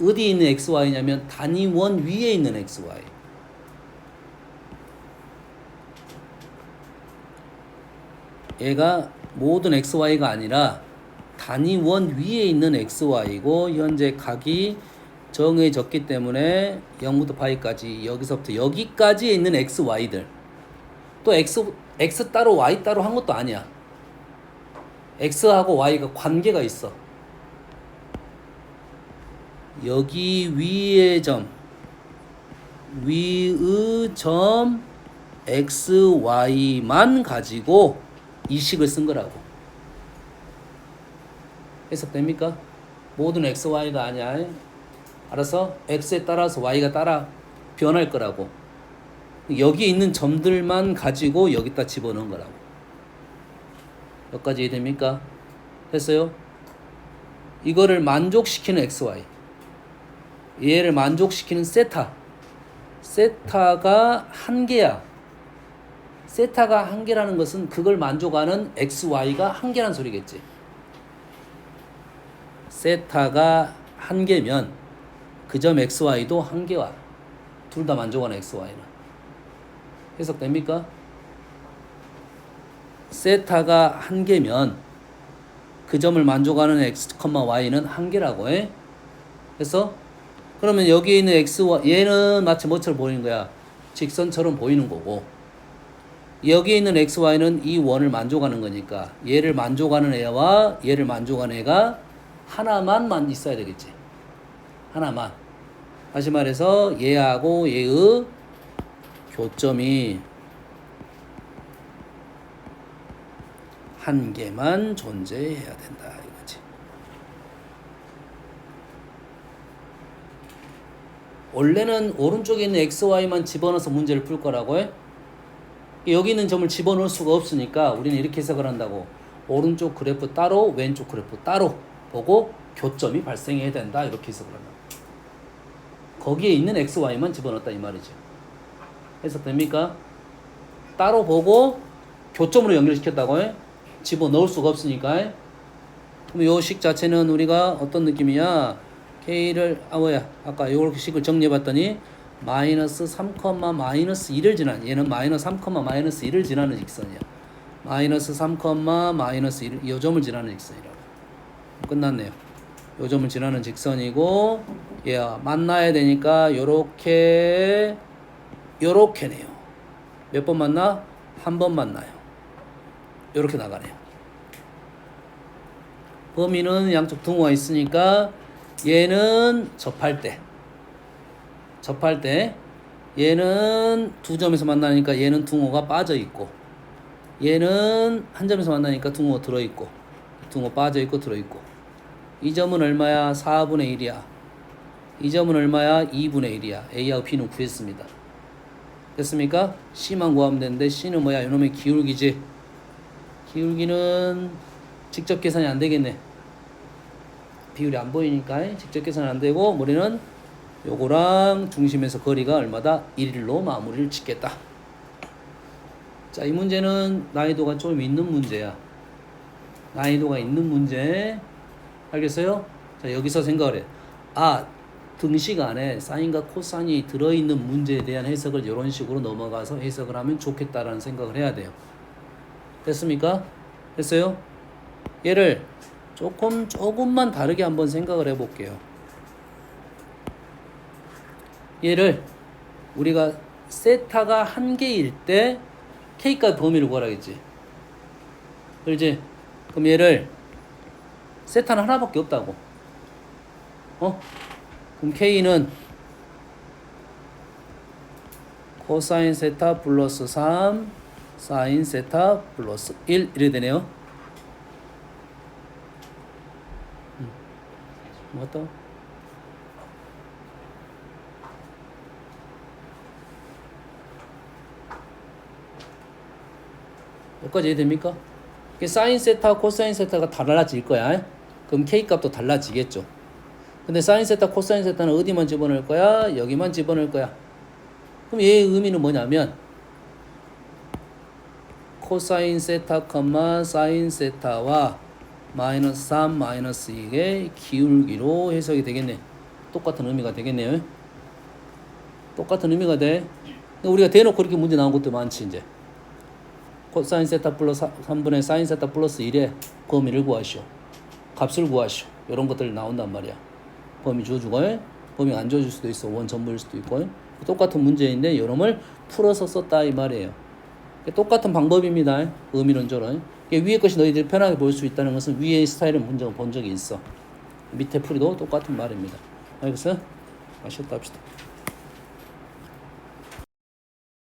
어디에 있는 xy냐면 단위원 위에 있는 xy. 얘가 모든 xy가 아니라 단위원 위에 있는 xy고 현재 각이 정해졌기 때문에 0부터 파이까지 여기서부터 여기까지에 있는 xy들. 또 x 따로 y 따로 한 것도 아니야. x하고 y가 관계가 있어. 여기 위의 점, 위의 점 xy만 가지고 이 식을 쓴 거라고. 해석됩니까? 모든 xy가 아니야. 알아서 x에 따라서 y가 따라 변할 거라고. 여기 있는 점들만 가지고 여기다 집어넣은 거라고. 여기까지 이해됩니까? 됐어요? 이거를 만족시키는 xy, 얘를 만족시키는 세타. 세타가 한 개야. 세타가 한 개라는 것은 그걸 만족하는 xy가 한 개란 소리겠지. 세타가 한 개면 그 점 xy도 한 개와 둘 다 만족하는 xy는. 해석됩니까? 세타가 한 개면 그 점을 만족하는 x, y는 한 개라고 해. 그래서 그러면 여기 있는 x와 얘는 마치 뭐처럼 보이는 거야? 직선처럼 보이는 거고, 여기 있는 xy는 이 원을 만족하는 거니까 얘를 만족하는 애와 얘를 만족하는 애가 하나만 있어야 되겠지. 하나만. 다시 말해서 얘하고 얘의 교점이 한 개만 존재해야 된다 이거지. 원래는 오른쪽에 있는 xy만 집어넣어서 문제를 풀 거라고 해. 여기 있는 점을 집어넣을 수가 없으니까 우리는 이렇게 해석을 한다고. 오른쪽 그래프 따로 왼쪽 그래프 따로 보고 교점이 발생해야 된다 이렇게 해석을 한다. 거기에 있는 xy만 집어넣었다 이 말이죠. 해석됩니까? 따로 보고 교점으로 연결시켰다고 해. 집어넣을 수가 없으니까. 그럼 요 식 자체는 우리가 어떤 느낌이야? K를 아까 요렇게 식을 정리해봤더니 마이너스 3, 마이너스 1을 지나는, 얘는 마이너스 3, 마이너스 1을 지나는 직선이야. 마이너스 3, 마이너스 1, 요 점을 지나는 직선이라고. 끝났네요. 요 점을 지나는 직선이고, 얘가 만나야 되니까 요렇게 요렇게네요. 몇 번 만나? 한 번 만나요. 요렇게 나가네요. 범위는 양쪽 등호가 있으니까 얘는 접할 때 얘는 두 점에서 만나니까 얘는 등호가 빠져 있고, 얘는 한 점에서 만나니까 등호가 들어 있고, 등호 빠져 있고 들어 있고. 이 점은 얼마야? 4분의 1이야. 이 점은 얼마야? 2분의 1이야. A하고 B는 구했습니다. 됐습니까? C만 구하면 되는데 C는 뭐야? 이놈의 기울기지. 기울기는 직접 계산이 안 되겠네. 비율이 안 보이니까 직접 계산은 안 되고 우리는 요거랑 중심에서 거리가 얼마다? 1로 마무리를 짓겠다. 자, 이 문제는 난이도가 좀 있는 문제야. 난이도가 있는 문제. 알겠어요? 자, 여기서 생각을 해. 아, 등식 안에 사인과 코사인이 들어있는 문제에 대한 해석을 이런 식으로 넘어가서 해석을 하면 좋겠다라는 생각을 해야 돼요. 됐습니까? 됐어요? 얘를 조금만 다르게 한번 생각을 해볼게요. 얘를 우리가 세타가 한 개일 때 K값 범위를 구하라겠지. 그렇지? 그럼 얘를 세타는 하나밖에 없다고. 그럼 K는 코사인 세타 플러스 3 사인 세타 플러스 1 이래 되네요. 맞다. 여기까지 이해됩니까? 사인 세타, 코사인 세타가 달라질 거야. 그럼 K 값도 달라지겠죠. 근데 사인 세타, 코사인 세타는 어디만 집어넣을 거야? 여기만 집어넣을 거야. 그럼 얘의 의미는 뭐냐면 코사인 세타, 사인 세타와 마이너스 3, 마이너스 2의 기울기로 해석이 되겠네. 똑같은 의미가 되겠네요. 똑같은 의미가 돼. 우리가 대놓고 이렇게 문제 나온 것도 많지 이제. 코사인 세타 플러스 3분의 사인 세타 플러스 1의 범위를 구하시오. 값을 구하시오. 이런 것들 나온단 말이야. 범위 줘주고 범위 안 줘줄 수도 있어. 원 전부일 수도 있고. 똑같은 문제인데 이놈을 풀어서 썼다 이 말이에요. 똑같은 방법입니다. 의미론적으로. 위에 것이 너희들이 편하게 볼 수 있다는 것은 위의 스타일의 문제를 본 적이 있어. 밑에 풀이도 똑같은 말입니다. 알겠어요? 쉬었다 합시다.